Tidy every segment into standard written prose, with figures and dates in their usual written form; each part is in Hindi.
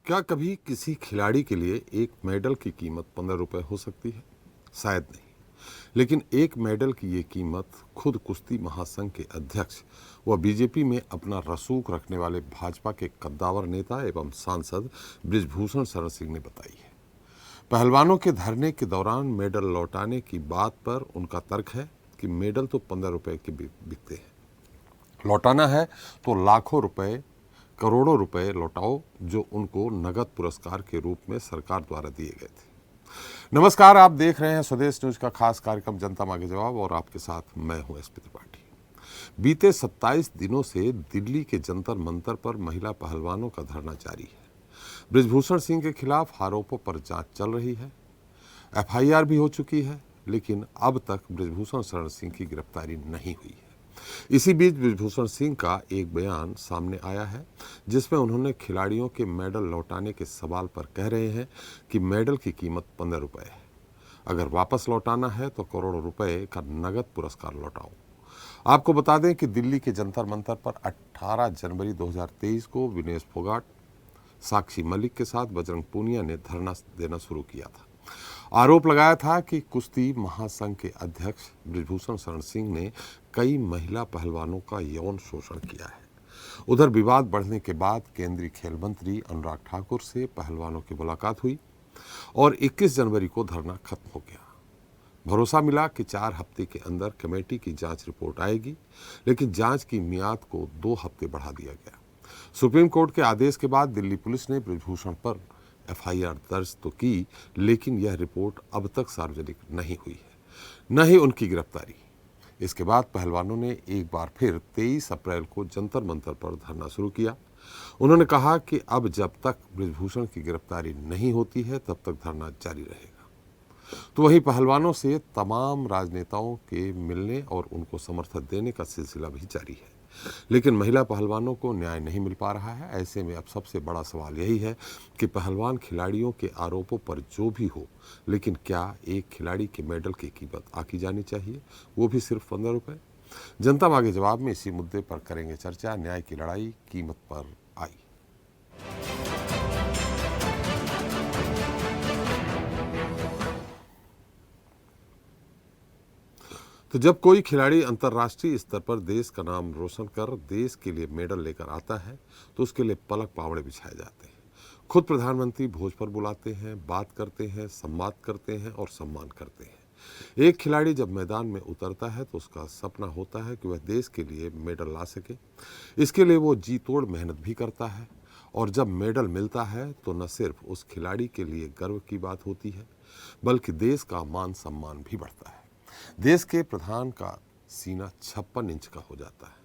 क्या कभी किसी खिलाड़ी के लिए एक मेडल की कीमत 15 रुपए हो सकती है? शायद नहीं। लेकिन एक मेडल की ये कीमत खुद कुश्ती महासंघ के अध्यक्ष व बीजेपी में अपना रसूख रखने वाले भाजपा के कद्दावर नेता एवं सांसद बृजभूषण शरण सिंह ने बताई है। पहलवानों के धरने के दौरान मेडल लौटाने की बात पर उनका तर्क है कि मेडल तो 15 रुपए के बिकते हैं, लौटाना है तो लाखों रुपए, करोड़ों रुपए लौटाओ, जो उनको नगद पुरस्कार के रूप में सरकार द्वारा दिए गए थे। नमस्कार, आप देख रहे हैं स्वदेश न्यूज का खास कार्यक्रम जनता मांगे जवाब और आपके साथ मैं हूं एसपी त्रिपाठी। बीते 27 दिनों से दिल्ली के जंतर मंतर पर महिला पहलवानों का धरना जारी है। बृजभूषण सिंह के खिलाफ आरोपों पर जांच चल रही है। एफआईआर भी हो चुकी है, लेकिन अब तक बृजभूषण शरण सिंह की गिरफ्तारी नहीं हुई है। इसी बीच बृजभूषण सिंह का एक बयान सामने आया है, जिसमें उन्होंने खिलाड़ियों के मेडल लौटाने के सवाल पर कह रहे हैं कि मेडल की कीमत 15 रुपए है, अगर वापस लौटाना है तो करोड़ों रुपए का नगद पुरस्कार लौटाओ। आपको बता दें कि दिल्ली के जंतर मंतर पर 18 जनवरी 2023 को विनेश फोगाट, साक्षी मलिक के साथ बजरंग पूनिया ने धरना देना शुरू किया था। आरोप लगाया था कि कुश्ती महासंघ के अध्यक्ष बृजभूषण शरण सिंह ने कई महिला पहलवानों का यौन शोषण किया है। उधर विवाद बढ़ने के बाद केंद्रीय खेल मंत्री अनुराग ठाकुर से पहलवानों की मुलाकात हुई और 21 जनवरी को धरना खत्म हो गया। भरोसा मिला कि 4 हफ्ते के अंदर कमेटी की जांच रिपोर्ट आएगी, लेकिन जांच की मियाद को 2 हफ्ते बढ़ा दिया गया। सुप्रीम कोर्ट के आदेश के बाद दिल्ली पुलिस ने बृजभूषण पर एफआईआर दर्ज तो की, लेकिन यह रिपोर्ट अब तक सार्वजनिक नहीं हुई है, न ही उनकी गिरफ्तारी। इसके बाद पहलवानों ने एक बार फिर 23 अप्रैल को जंतर मंतर पर धरना शुरू किया। उन्होंने कहा कि अब जब तक बृजभूषण की गिरफ्तारी नहीं होती है, तब तक धरना जारी रहेगा। तो वहीं पहलवानों से तमाम राजनेताओं के मिलने और उनको समर्थन देने का सिलसिला भी जारी है, लेकिन महिला पहलवानों को न्याय नहीं मिल पा रहा है। ऐसे में अब सबसे बड़ा सवाल यही है कि पहलवान खिलाड़ियों के आरोपों पर जो भी हो, लेकिन क्या एक खिलाड़ी के मेडल की कीमत आकी जानी चाहिए, वो भी सिर्फ 15 रुपए? जनता मांगे जवाब में इसी मुद्दे पर करेंगे चर्चा। न्याय की लड़ाई कीमत पर आई। तो जब कोई खिलाड़ी अंतर्राष्ट्रीय स्तर पर देश का नाम रोशन कर देश के लिए मेडल लेकर आता है, तो उसके लिए पलक पावड़े बिछाए जाते हैं। खुद प्रधानमंत्री भोज पर बुलाते हैं, बात करते हैं, संवाद करते हैं और सम्मान करते हैं। एक खिलाड़ी जब मैदान में उतरता है तो उसका सपना होता है कि वह देश के लिए मेडल ला सके। इसके लिए वो जी तोड़ मेहनत भी करता है, और जब मेडल मिलता है तो न सिर्फ उस खिलाड़ी के लिए गर्व की बात होती है, बल्कि देश का मान सम्मान भी बढ़ता है। देश के प्रधान का सीना 56 इंच का हो जाता है।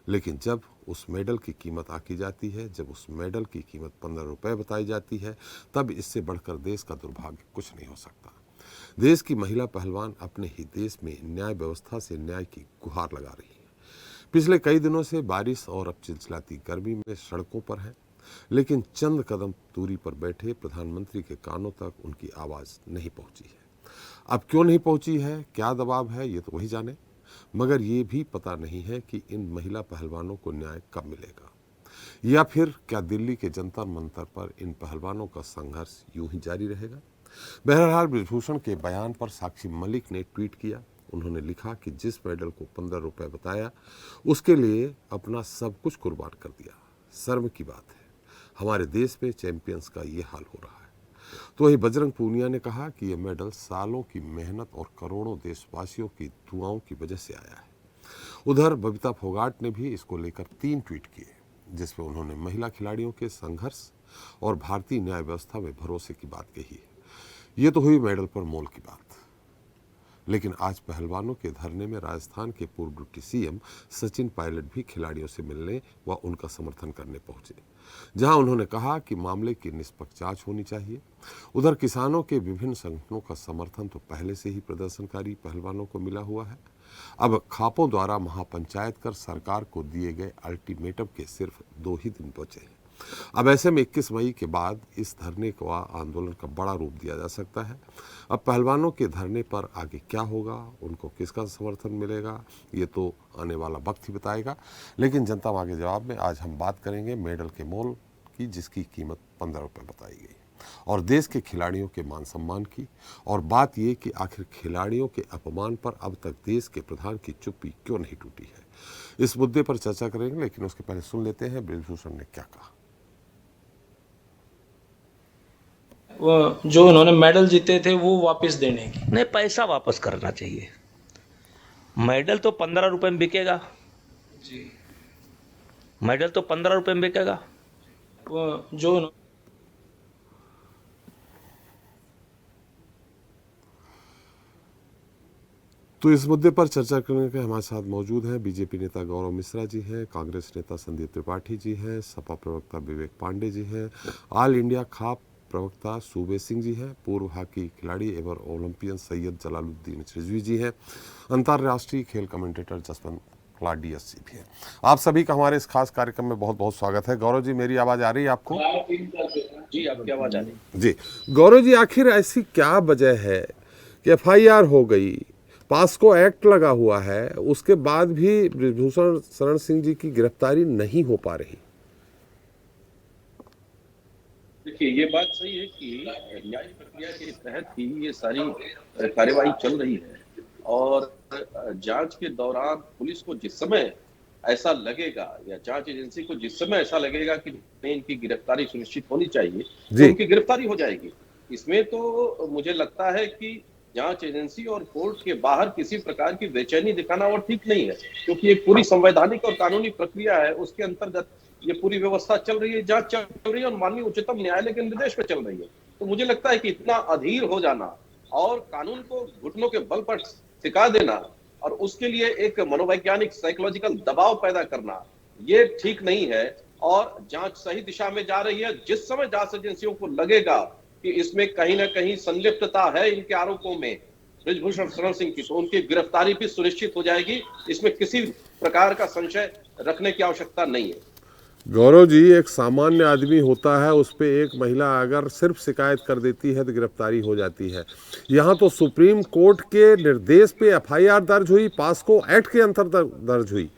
लेकिन जब उस मेडल की कीमत आकी जाती है, जब उस मेडल की कीमत 15 रुपए बताई जाती है, तब इससे बढ़कर देश का दुर्भाग्य कुछ नहीं हो सकता। देश की महिला पहलवान अपने ही देश में न्याय व्यवस्था से न्याय की गुहार लगा रही है। पिछले कई दिनों से बारिश और अब चिलचिलाती गर्मी में सड़कों पर है, लेकिन चंद कदम दूरी पर बैठे प्रधानमंत्री के कानों तक उनकी आवाज नहीं पहुंची है। अब क्यों नहीं पहुंची है, क्या दबाव है, ये तो वही जाने। मगर ये भी पता नहीं है कि इन महिला पहलवानों को न्याय कब मिलेगा, या फिर क्या दिल्ली के जंतर मंतर पर इन पहलवानों का संघर्ष यूं ही जारी रहेगा। बहरहाल बृजभूषण के बयान पर साक्षी मलिक ने ट्वीट किया। उन्होंने लिखा कि जिस मेडल को 15 रुपए बताया, उसके लिए अपना सब कुछ कुर्बान कर दिया। शर्म की बात है, हमारे देश में चैंपियंस का ये हाल हो रहा है। तो वही बजरंग पूनिया ने कहा कि यह मेडल सालों की मेहनत और करोड़ों देशवासियों की दुआओं की वजह से आया है। उधर बबीता फोगाट ने भी इसको लेकर 3 ट्वीट किए, जिसमें उन्होंने महिला खिलाड़ियों के संघर्ष और भारतीय न्याय व्यवस्था में भरोसे की बात कही है। ये तो हुई मेडल पर मोल की बात। लेकिन आज पहलवानों के धरने में राजस्थान के पूर्व डिप्टी सीएम सचिन पायलट भी खिलाड़ियों से मिलने व उनका समर्थन करने पहुंचे, जहां उन्होंने कहा कि मामले की निष्पक्ष जांच होनी चाहिए। उधर किसानों के विभिन्न संगठनों का समर्थन तो पहले से ही प्रदर्शनकारी पहलवानों को मिला हुआ है। अब खापों द्वारा महापंचायत कर सरकार को दिए गए अल्टीमेटम के सिर्फ 2 ही दिन बचे हैं। अब ऐसे में 21 मई के बाद इस धरने को आंदोलन का बड़ा रूप दिया जा सकता है। अब पहलवानों के धरने पर आगे क्या होगा, उनको किसका समर्थन मिलेगा, ये तो आने वाला वक्त ही बताएगा। लेकिन जनता मांगे जवाब में आज हम बात करेंगे मेडल के मोल की जिसकी कीमत 15 रुपये बताई गई, और देश के खिलाड़ियों के मान सम्मान की, और बात यह कि आखिर खिलाड़ियों के अपमान पर अब तक देश के प्रधान की चुप्पी क्यों नहीं टूटी है। इस मुद्दे पर चर्चा करेंगे, लेकिन उसके पहले सुन लेते हैं बृजभूषण ने क्या कहा। जो उन्होंने मेडल जीते थे वो वापस देने की। नहीं, पैसा वापस करना चाहिए। मेडल तो 15 रुपए में बिकेगा जी। मेडल तो 15 रुपए में बिकेगा। जो तो इस मुद्दे पर चर्चा करने के हमारे साथ मौजूद हैं बीजेपी नेता गौरव मिश्रा जी हैं, कांग्रेस नेता संदीप त्रिपाठी जी हैं, सपा प्रवक्ता विवेक पांडे जी हैं, ऑल इंडिया खाप प्रवक्ता सूबे सिंह जी हैं, पूर्व हॉकी खिलाड़ी एवं ओलंपियन सैयद जलालुद्दीन रिजवी जी हैं, अंतर्राष्ट्रीय खेल कमेंटेटर जसवंत क्लाडियस जी भी हैं। आप सभी का हमारे इस खास कार्यक्रम में बहुत बहुत स्वागत है। गौरव जी, मेरी आवाज़ आ रही है आपको? जी, आपकी आवाज़ आ रही। जी गौरव जी, आखिर ऐसी क्या वजह है कि FIR हो गई, पास्को एक्ट लगा हुआ है, उसके बाद भी बृजभूषण शरण सिंह जी की गिरफ्तारी नहीं हो पा रही? देखिए, ये बात सही है कि न्यायिक प्रक्रिया के तहत ही ये सारी कार्यवाही चल रही है, और जांच के दौरान पुलिस को जिस समय ऐसा लगेगा या जांच एजेंसी को जिस समय ऐसा लगेगा कि इनकी गिरफ्तारी सुनिश्चित होनी चाहिए तो उनकी गिरफ्तारी हो जाएगी। इसमें तो मुझे लगता है कि जांच एजेंसी और कोर्ट के बाहर किसी प्रकार की बेचैनी दिखाना और ठीक नहीं है, क्योंकि एक पूरी संवैधानिक और कानूनी प्रक्रिया है, उसके अंतर्गत ये पूरी व्यवस्था चल रही है, जांच चल रही है और माननीय उच्चतम न्यायालय के निर्देश पे चल रही है। तो मुझे लगता है कि इतना अधीर हो जाना और कानून को घुटनों के बल पर सिका देना और उसके लिए एक मनोवैज्ञानिक साइकोलॉजिकल दबाव पैदा करना, ये ठीक नहीं है। और जांच सही दिशा में जा रही है। जिस समय जांच एजेंसियों को लगेगा कि इसमें कहीं ना कहीं संलिप्तता है इनके आरोपों में बृजभूषण शरण सिंह की, तो उनकी गिरफ्तारी भी सुनिश्चित हो जाएगी। इसमें किसी प्रकार का संशय रखने की आवश्यकता नहीं है। गौरव जी, एक सामान्य आदमी होता है, उस पर एक महिला अगर सिर्फ शिकायत कर देती है तो गिरफ्तारी हो जाती है। यहाँ तो सुप्रीम कोर्ट के निर्देश पे FIR दर्ज हुई, पास्को एक्ट के अंतर्गत दर्ज हुई,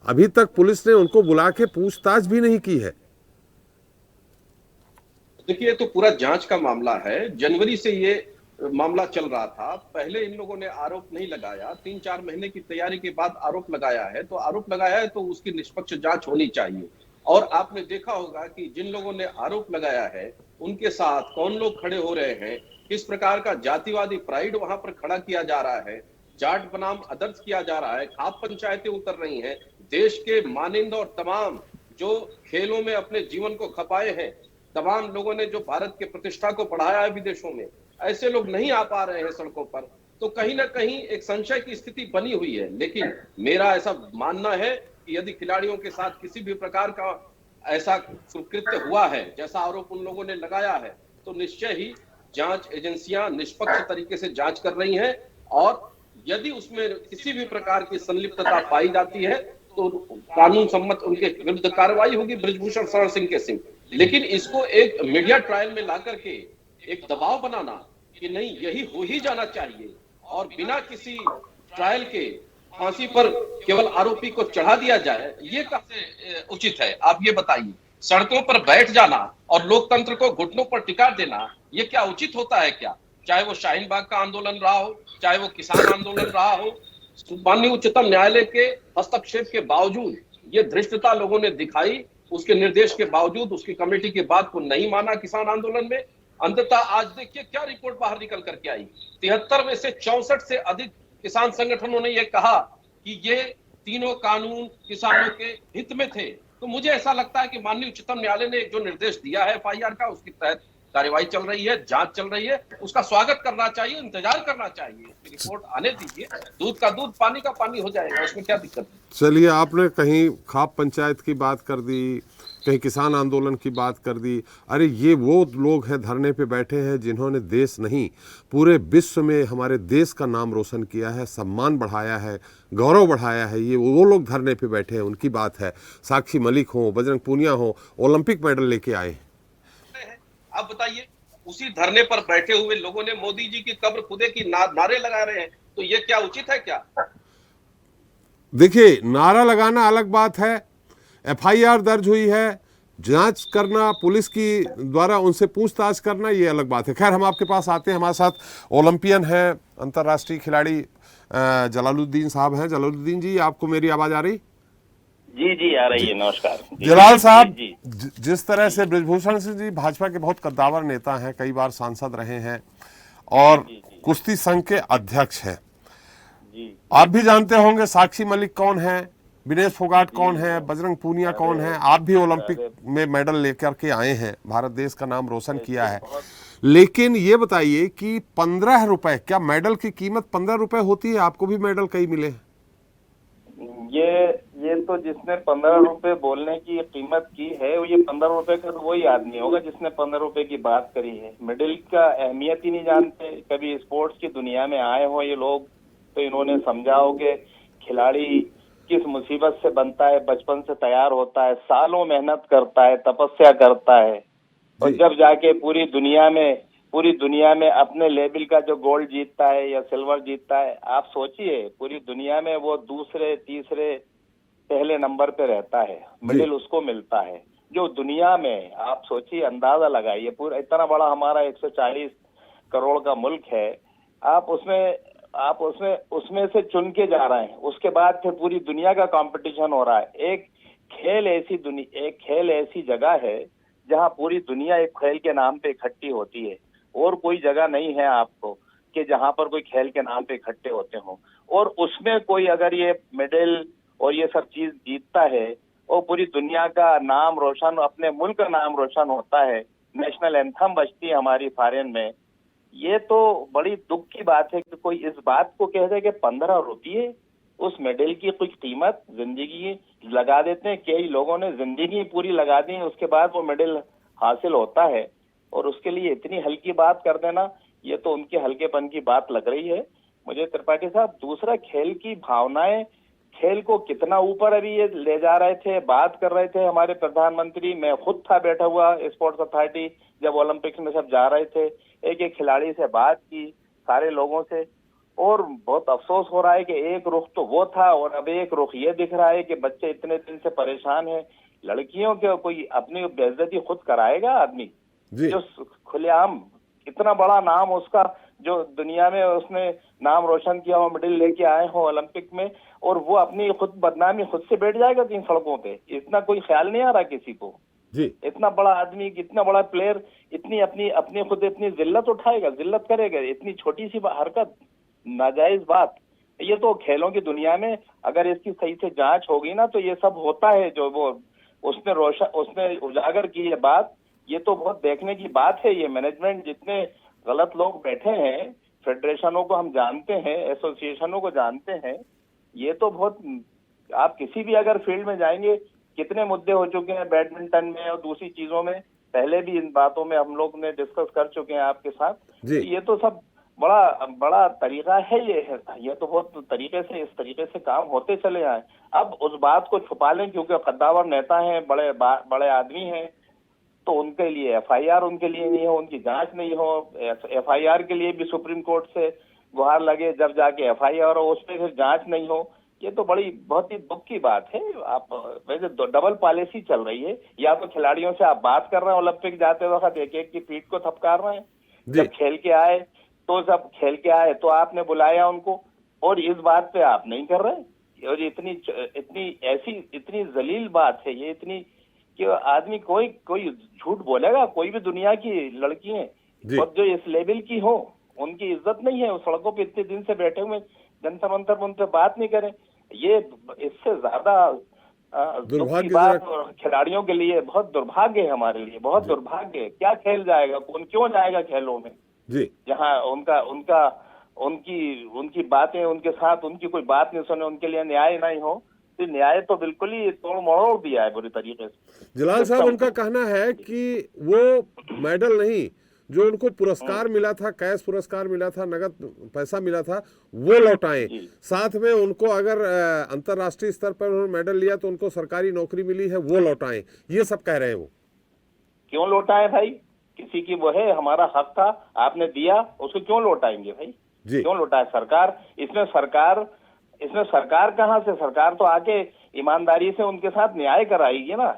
अभी तक पुलिस ने उनको बुला के पूछताछ भी नहीं की है। देखिए, तो पूरा जांच का मामला है। जनवरी से ये मामला चल रहा था। पहले इन लोगों ने आरोप नहीं लगाया, 3-4 महीने की तैयारी के बाद आरोप लगाया है। तो आरोप लगाया है तो उसकी निष्पक्ष जांच होनी चाहिए। और आपने देखा होगा कि जिन लोगों ने आरोप लगाया है उनके साथ कौन लोग खड़े हो रहे हैं, किस प्रकार का जातिवादी प्राइड वहां पर खड़ा किया जा रहा है, जाट बनाम आदर्श किया जा रहा है, खाप पंचायतें उतर रही हैं। देश के मानिंद और तमाम जो खेलों में अपने जीवन को खपाए हैं, तमाम लोगों ने जो भारत के प्रतिष्ठा को बढ़ाया है विदेशों में, ऐसे लोग नहीं आ पा रहे हैं सड़कों पर। तो कहीं ना कहीं एक संशय की स्थिति बनी हुई है। लेकिन मेरा ऐसा मानना है कि यदि खिलाड़ियों के साथ किसी भी प्रकार का ऐसा कृत्य हुआ है जैसा आरोप उन लोगों ने लगाया है, तो निश्चय ही जांच एजेंसियां निष्पक्ष तरीके से जांच कर रही हैं, और यदि उसमें किसी भी प्रकार की संलिप्तता पाई जाती है तो कानून सम्मत उनके विरुद्ध कार्रवाई होगी बृजभूषण शरण सिंह के सिंह। लेकिन इसको एक मीडिया ट्रायल में ला करके एक दबाव बनाना कि नहीं यही हो ही जाना चाहिए और बिना किसी ट्रायल के फांसी पर केवल आरोपी को चढ़ा दिया जाए, ये कैसे उचित है? आप ये बताइए। सड़कों पर बैठ जाना और लोकतंत्र को घुटनों पर टिका देना, ये क्या उचित होता है क्या? चाहे वो शाहीन बाग का आंदोलन रहा हो, चाहे वो किसान आंदोलन रहा हो, माननीय उच्चतम न्यायालय के हस्तक्षेप के बावजूद ये धृष्टता लोगों ने दिखाई, उसके निर्देश के बावजूद उसकी कमेटी की बात को नहीं माना किसान आंदोलन में। अंततः आज देखिए क्या रिपोर्ट बाहर निकल करके आई। 73 में से 64 से अधिक किसान संगठनों ने यह कहा कि ये तीनों कानून किसानों के हित में थे। तो मुझे ऐसा लगता है कि माननीय उच्चतम न्यायालय ने जो निर्देश दिया है FIR का, उसके तहत कार्यवाही चल रही है, जांच चल रही है, उसका स्वागत करना चाहिए, इंतजार करना चाहिए। रिपोर्ट आने दीजिए, दूध का दूध पानी का पानी हो जाएगा, उसमें क्या दिक्कत है? चलिए, आपने कहीं खाप पंचायत की बात कर दी, कहीं किसान आंदोलन की बात कर दी। अरे ये वो लोग हैं धरने पे बैठे हैं जिन्होंने देश नहीं पूरे विश्व में हमारे देश का नाम रोशन किया है, सम्मान बढ़ाया है, गौरव बढ़ाया है। ये वो लोग धरने पे बैठे हैं, उनकी बात है। साक्षी मलिक हो, बजरंग पूनिया हो, ओलंपिक मेडल लेके आए। आप बताइए, उसी धरने पर बैठे हुए लोगों ने मोदी जी की कब्र खुदे की नारे लगा रहे हैं, तो ये क्या उचित है क्या? देखिए, नारा लगाना अलग बात है, FIR दर्ज हुई है, जांच करना, पुलिस की द्वारा उनसे पूछताछ करना, ये अलग बात है। खैर, हम आपके पास आते हैं। हमारे साथ ओलंपियन है, अंतर्राष्ट्रीय खिलाड़ी जलालुद्दीन साहब हैं। जलालुद्दीन जी, आपको मेरी आवाज आ रही? जी जी आ रही है। नमस्कार जी, जलाल साहब, जी, जिस तरह से बृजभूषण सिंह जी भाजपा के बहुत कद्दावर नेता हैं, कई बार सांसद रहे हैं और जी जी कुश्ती संघ के अध्यक्ष हैं। जी आप भी जानते होंगे साक्षी मलिक कौन है, विनेश फोगाट कौन है, बजरंग पूनिया कौन है। आप भी ओलंपिक में मेडल लेकर के आए हैं, भारत देश का नाम रोशन किया है। लेकिन ये बताइए कि 15 रुपए, क्या मेडल की कीमत 15 रुपए होती है? आपको भी मेडल कई मिले? ये तो जिसने 15 रुपए बोलने की कीमत की है, वो ये 15 रुपए का तो वही आदमी होगा जिसने 15 रुपए की बात करी है। मेडल का अहमियत ही नहीं जानते। कभी स्पोर्ट्स की दुनिया में आए हो ये लोग तो इन्होंने समझा हो कि खिलाड़ी किस मुसीबत से बनता है, बचपन से तैयार होता है, सालों मेहनत करता है, तपस्या करता है, और जी। जब जाके पूरी दुनिया में अपने लेवल का जो गोल्ड जीतता है या सिल्वर जीतता है, आप सोचिए पूरी दुनिया में वो दूसरे तीसरे पहले नंबर पे रहता है, मेडल उसको मिलता है। जो दुनिया में आप सोचिए, अंदाजा लगाइए, पूरा इतना बड़ा हमारा 140 करोड़ का मुल्क है, आप उसमें से चुन के जा रहे हैं। उसके बाद फिर पूरी दुनिया का कंपटीशन हो रहा है। एक खेल ऐसी जगह है जहां पूरी दुनिया एक खेल के नाम पे इकट्ठी होती है, और कोई जगह नहीं है आपको कि जहां पर कोई खेल के नाम पे इकट्ठे होते हो। और उसमें कोई अगर ये मेडल और ये सब चीज जीतता है और पूरी दुनिया का नाम रोशन, अपने मुल्क का नाम रोशन होता है, नेशनल एंथम बजती है हमारी फॉरेन में, ये तो बड़ी दुख की बात है कि कोई इस बात को कह दे कि 15 रुपये उस मेडल की कुछ कीमत जिंदगी लगा देते हैं। कई लोगों ने जिंदगी पूरी लगा दी, उसके बाद वो मेडल हासिल होता है, और उसके लिए इतनी हल्की बात कर देना, ये तो उनके हल्केपन की बात लग रही है मुझे त्रिपाठी साहब। दूसरा, खेल की भावनाएं, खेल को कितना ऊपर अभी ये ले जा रहे थे, बात कर रहे थे हमारे प्रधानमंत्री। मैं खुद था बैठा हुआ स्पोर्ट्स अथॉरिटी जब ओलंपिक्स में सब जा रहे थे, एक एक खिलाड़ी से बात की, सारे लोगों से, और बहुत अफसोस हो रहा है कि एक रुख तो वो था और अब एक रुख ये दिख रहा है कि बच्चे इतने दिन से परेशान हैं। लड़कियों के कोई अपनी बेइज्जती खुद कराएगा आदमी जो खुलेआम इतना बड़ा नाम उसका, जो दुनिया में उसने नाम रोशन किया हो, मेडल लेके आए हो ओलंपिक में, और वो अपनी खुद बदनामी खुद से बैठ जाएगा 3 सड़कों पे? इतना कोई ख्याल नहीं आ रहा किसी को जी। इतना बड़ा आदमी, इतना बड़ा प्लेयर इतनी अपनी खुद इतनी जिल्लत उठाएगा, जिल्लत करेगा? इतनी छोटी सी हरकत, नाजायज बात। ये तो खेलों की दुनिया में अगर इसकी सही से जांच होगी ना तो ये सब होता है। जो वो उसने उजागर की ये बात, ये तो बहुत देखने की बात है। ये मैनेजमेंट जितने गलत लोग बैठे हैं, फेडरेशनों को हम जानते हैं, एसोसिएशनों को जानते हैं, ये तो बहुत, आप किसी भी अगर फील्ड में जाएंगे, कितने मुद्दे हो चुके हैं बैडमिंटन में और दूसरी चीजों में, पहले भी इन बातों में हम लोग ने डिस्कस कर चुके हैं आपके साथ। ये तो सब बड़ा तरीका है। ये तो बहुत इस तरीके से काम होते चले आए। अब उस बात को छुपा लें क्योंकि कद्दावर नेता हैं, बड़े आदमी हैं, तो उनके लिए एफआईआर उनके लिए नहीं हो, उनकी जांच नहीं हो। एफआईआर के लिए भी सुप्रीम कोर्ट से गुहार लगे, जब जाके एफआईआर हो उस पर फिर जांच नहीं हो। ये तो बहुत ही दुख की बात है। आप वैसे डबल पॉलिसी चल रही है। या तो खिलाड़ियों से आप बात कर रहे हैं, ओलंपिक जाते वक्त एक एक की पीठ को थपकार रहे हैं, जब खेल के आए तो आपने बुलाया उनको, और इस बात पे आप नहीं कर रहे। और इतनी जलील बात है ये, इतनी कि आदमी कोई झूठ बोलेगा। कोई भी दुनिया की लड़की है और जो इस लेवल की हो, उनकी इज्जत नहीं है। उस सड़कों पे इतने दिन से बैठे हुए जंतर मंतर उन पे बात नहीं करें, ये इससे ज्यादा दुर्भाग्य बात खिलाड़ियों के लिए बहुत दुर्भाग्य है, हमारे लिए बहुत दुर्भाग्य है। क्या खेल जाएगा, कौन क्यों जाएगा खेलों में जहाँ उनकी बातें, उनके साथ उनकी कोई बात नहीं सुने, उनके लिए न्याय नहीं हो, तो न्याय तो बिल्कुल ही तोड़ मरोड़ दिया है बुरी तरीके से। जलाल साहब, उनका कहना है कि वो मेडल नहीं, जो उनको पुरस्कार मिला था, कैश पुरस्कार मिला था, नगद पैसा मिला था, वो लौटाएं। साथ में उनको अगर अंतर्राष्ट्रीय स्तर पर उन्होंने मेडल लिया तो उनको सरकारी नौकरी मिली है, वो लौटाएं। ये सब कह रहे हैं वो। क्यों लौटाएं भाई? किसी की वो है, हमारा हक था, आपने दिया, उसको क्यों लौटाएंगे भाई? क्यों लौटाए? इसमें सरकार कहाँ से? सरकार तो आके ईमानदारी से उनके साथ न्याय कराएगी ना।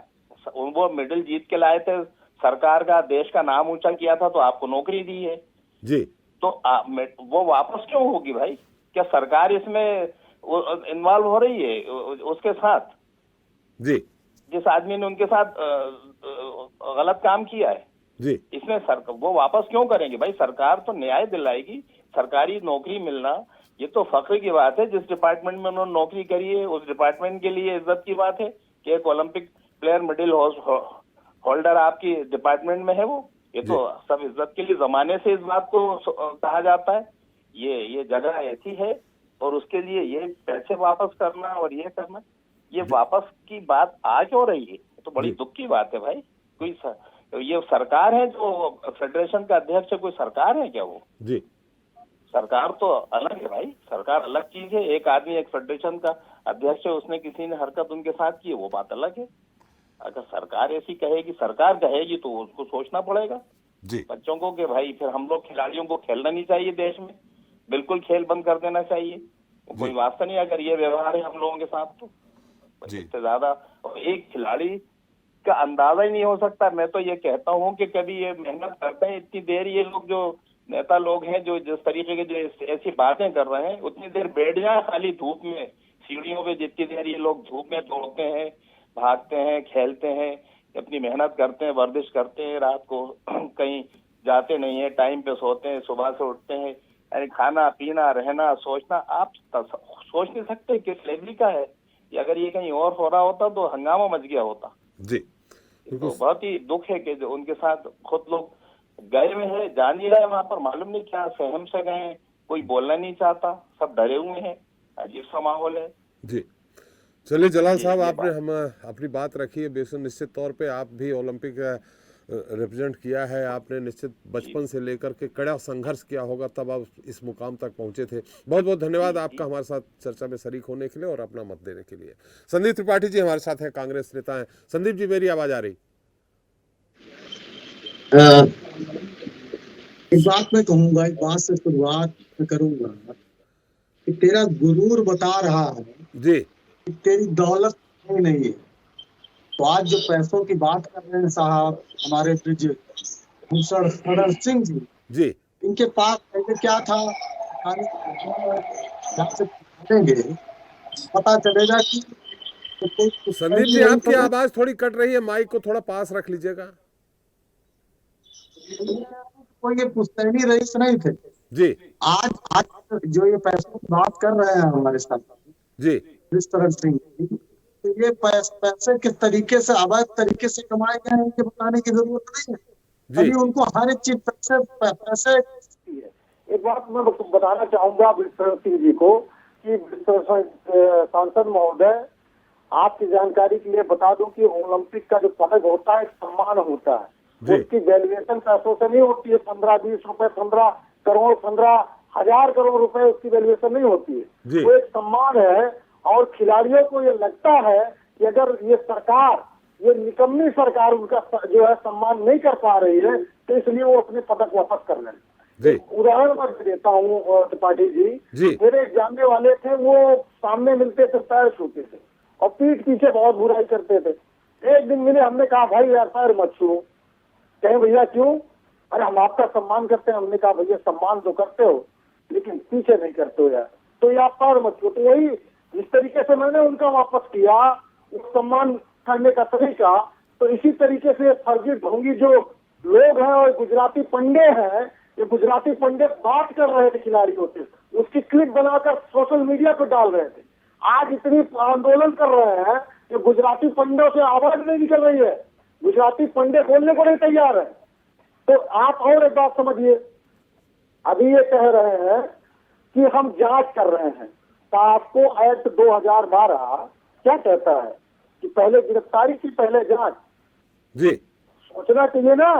वो मेडल जीत के लाए थे, सरकार का देश का नाम ऊंचा किया था, तो आपको नौकरी दी है। जी तो वो वापस क्यों होगी भाई? क्या सरकार इसमें इन्वॉल्व हो रही है उसके साथ, जी जिस आदमी ने उनके साथ गलत काम किया है? जी इसमें वो वापस क्यों करेंगे भाई? सरकार तो न्याय दिलाएगी। सरकारी नौकरी मिलना ये तो फख्र की बात है। जिस डिपार्टमेंट में उन्होंने नौकरी करी है उस डिपार्टमेंट के लिए इज्जत की बात है कि एक ओलंपिक प्लेयर मेडल होल्डर आपकी डिपार्टमेंट में है। वो ये तो सब इज्जत के लिए जमाने से इस बात को कहा जाता है। ये जगह ऐसी है और उसके लिए ये पैसे वापस करना और ये करना, ये वापस की बात आ क्यों रही है? तो बड़ी दुख की बात है भाई। ये सरकार है जो फेडरेशन का अध्यक्ष है, कोई सरकार है क्या वो? जी सरकार तो अलग है भाई, सरकार अलग चीज है। एक आदमी एक फेडरेशन का अध्यक्ष है, उसने किसी ने हरकत उनके साथ की है, वो बात अलग है। अगर सरकार ऐसी कहेगी, सरकार कहेगी तो उसको सोचना पड़ेगा जी बच्चों को कि भाई फिर हम लोग खिलाड़ियों को खेलना नहीं चाहिए देश में, बिल्कुल खेल बंद कर देना चाहिए। कोई वास्ता नहीं अगर ये व्यवहार है हम लोगों के साथ तो। इससे ज्यादा और एक खिलाड़ी का अंदाजा ही नहीं हो सकता। मैं तो ये कहता हूँ कि कभी ये मेहनत करते हैं इतनी देर, ये लोग जो नेता लोग हैं जो जिस तरीके के जो ऐसी बातें कर रहे हैं, उतनी देर बैठ जाए खाली धूप में, सीढ़ियों पे जितनी देर ये लोग धूप में दौड़ते हैं, भागते हैं, खेलते हैं, अपनी मेहनत करते हैं, वर्जिश करते हैं, रात को कहीं जाते नहीं है, टाइम पे सोते हैं, सुबह से उठते हैं, यानी खाना पीना रहना सोचना आप सोच नहीं सकते किस लेवल का है। कि अगर ये कहीं और हो रहा होता तो हंगामा मच गया होता। जी तो बहुत ही दुख है कि जो उनके साथ खुद लोग गए हुए हैं, जा नहीं रहे वहां पर, मालूम नहीं क्या सहम से गए हैं, कोई बोलना नहीं चाहता, सब डरे हुए हैं, अजीब सा माहौल है। जी चलिए जलाल साहब, आपने हम अपनी बात रखी है। बेशक निश्चित तौर पे आप भी ओलंपिक रिप्रेजेंट किया है, आपने निश्चित बचपन से लेकर के कड़ा संघर्ष किया होगा, तब आप इस मुकाम तक पहुंचे थे। बहुत बहुत धन्यवाद आपका हमारे साथ चर्चा में शरीक होने के लिए और अपना मत देने के लिए। संदीप त्रिपाठी जी हमारे साथ हैं, कांग्रेस नेता हैं। संदीप जी, मेरी आवाज आ रही? एक बात मैं कहूंगा, एक बात से शुरुआत करूंगा कि तेरा गुरूर बता रहा है जी कि तेरी दौलत नहीं है। तो आज जो पैसों की बात कर रहे हैं साहब, हमारे भूषण शरण सिंह जी, जी इनके पास पहले क्या था, देंगे पता चलेगा कि संदीप जी, आपकी आवाज थोड़ी कट रही है, माइक को थोड़ा पास रख लीजिएगा। कोई ये पुश्तैनी रईस नहीं थे जी आज जो ये पैसों की बात कर रहे हैं हमारे साथ जी जिस तरह से, तो ये पैसे किस तरीके से अवैध तरीके से कमाए गए हैं ये बताने की जरूरत नहीं है। अभी उनको हर एक चीज पैसे। एक बात मैं बताना चाहूंगा विष्णु सिंह जी को कि सांसद महोदय, आपकी जानकारी के लिए बता दूं कि ओलंपिक का जो पदक होता है सम्मान होता है, उसकी वैल्यूएशन पैसों से नहीं होती है। 15-20 रुपए, 15 करोड़, 15,000 करोड़ रुपए उसकी वैल्यूएशन नहीं होती है। वो एक सम्मान है और खिलाड़ियों को ये लगता है कि अगर ये सरकार, ये निकम्मी सरकार उनका जो है सम्मान नहीं कर पा रही है, तो इसलिए वो अपने पदक वापस कर लें। उदाहरण मैं देता हूँ त्रिपाठी जी, मेरे एक जानने वाले थे, वो सामने मिलते थे पैर छूते थे और पीठ पीछे बहुत बुराई करते थे। एक दिन मिले, हमने कहा भाई यार पैर मत छू। कहे भैया क्यों? अरे हम आपका सम्मान करते हैं। हमने कहा भैया सम्मान तो करते हो लेकिन पीछे नहीं करते हो यार, तो ये आप पैर मत छू। तो वही जिस तरीके से मैंने उनका वापस किया उस सम्मान करने का तरीका, तो इसी तरीके से फर्जी ढोंगी जो लोग हैं और गुजराती पंडे हैं, ये गुजराती पंडे बात कर रहे थे खिलाड़ियों से, उसकी क्लिप बनाकर सोशल मीडिया पर डाल रहे थे। आज इतनी आंदोलन कर रहे हैं कि गुजराती पंडों से आवाज नहीं निकल रही है, गुजराती पंडे बोलने को नहीं तैयार है। तो आप और एक बात समझिए, अभी ये कह रहे हैं कि हम जांच कर रहे हैं। पॉस्को एक्ट 2012 क्या कहता है कि पहले गिरफ्तारी की पहले जांच। जी सोचना चाहिए ना।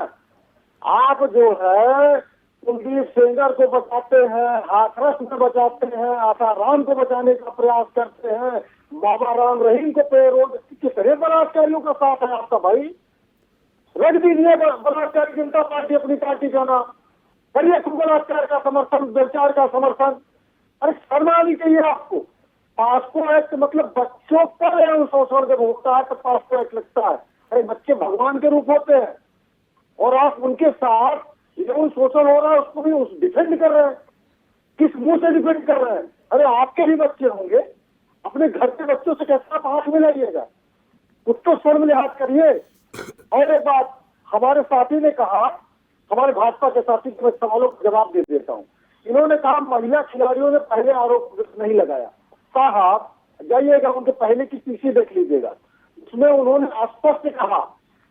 आप जो है कुलदीप सेंगर को बचाते हैं, हाथरस में बचाते हैं, आसाराम को बचाने का प्रयास करते हैं, बाबा राम रहीम को पेरोल, कितने बलात्कारियों का साथ है आपका भाई। रख दीजिए बलात्कारी जनता पार्टी अपनी पार्टी का नाम, करिए बलात्कार का समर्थन, व्यभिचार का समर्थन। अरे शर्म आनी चाहिए आपको। पॉस्को एक्ट मतलब बच्चों पर शोषण जब होता है तो पॉस्को एक्ट लगता है। अरे बच्चे भगवान के रूप होते हैं और आप उनके साथ जो शोषण हो रहा है उसको भी डिफेंड कर रहे हैं। किस मुंह से डिफेंड कर रहे हैं? अरे आपके भी बच्चे होंगे, अपने घर के बच्चों से कैसे आप हाथ मिलाइएगा? कुछ तो शर्म लिहाज करिए। और एक बात हमारे साथी ने कहा, हमारे भाजपा के साथी के सवालों का जवाब दे देता हूँ। इन्होंने कहा महिला खिलाड़ियों ने पहले आरोप नहीं लगाया। साहब जाइएगा उनके पहले की पीसी देख लीजिएगा, उसमें उन्होंने स्पष्ट कहा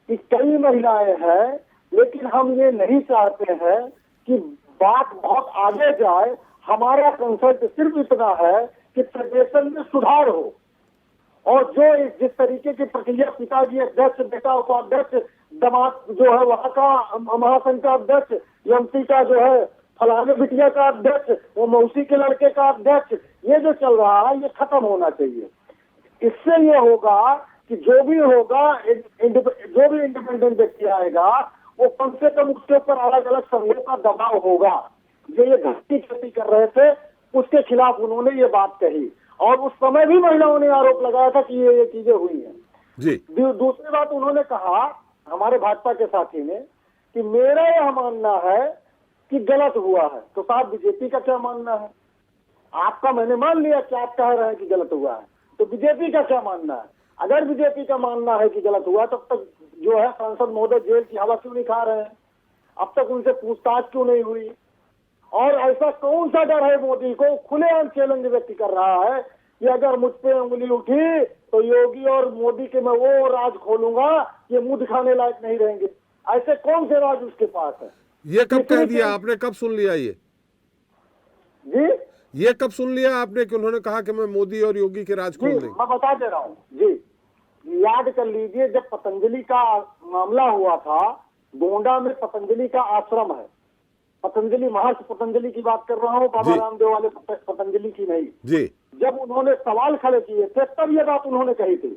कि कई महिलाएं हैं, लेकिन हम ये नहीं चाहते हैं कि बात बहुत आगे जाए। हमारा कंसर्ट सिर्फ इतना है कि फेडरेशन में सुधार हो और जो जिस तरीके की प्रक्रिया पिताजी अध्यक्ष, बेटा उपाध्यक्ष, दामाद जो है वहाँ का महासंघ का अध्यक्ष, एमपी का जो है फलाने बिटिया का अध्यक्ष, वो मौसी के लड़के का अध्यक्ष, ये जो चल रहा है ये खत्म होना चाहिए। इससे ये होगा कि जो भी होगा जो भी इंडिपेंडेंट व्यक्ति आएगा वो कम से कम उसके ऊपर अलग अलग समूह का दबाव होगा। जो ये घटी खेती कर रहे थे उसके खिलाफ उन्होंने ये बात कही और उस समय भी महिलाओं ने आरोप लगाया था कि ये चीजें हुई हैं जी। दूसरी बात उन्होंने कहा हमारे भाजपा के साथी ने कि मेरा यह मानना है कि गलत हुआ है। तो साहब बीजेपी का क्या मानना है? आपका मैंने मान लिया कि आप कह रहे हैं कि गलत हुआ है, तो बीजेपी का क्या मानना है? अगर बीजेपी का मानना है कि गलत हुआ तब तक जो है सांसद महोदय जेल की हवा क्यों नहीं खा रहे हैं? अब तक उनसे पूछताछ क्यों नहीं हुई? और ऐसा कौन सा डर है मोदी को? खुलेआम चैलेंज व्यक्त कर रहा है कि अगर मुझ पे उंगली उठी तो योगी और मोदी के मैं वो राज खोलूंगा, ये मुंह दिखाने लायक नहीं रहेंगे। ऐसे कौन से राज उसके पास है? ये कब कह दिया आपने? कब सुन लिया ये? जी ये कब सुन लिया आपने कि उन्होंने कहा कि मैं मोदी और योगी के राज खोल देंगे? मैं बता दे रहा हूँ जी, याद कर लीजिए जब पतंजलि का मामला हुआ था, गोंडा में पतंजलि का आश्रम है, पतंजलि महर्षि पतंजलि की बात कर रहा हूँ, बाबा रामदेव वाले पतंजलि की नहीं जी। जब उन्होंने सवाल खड़े किए थे तब ये बात उन्होंने कही थी।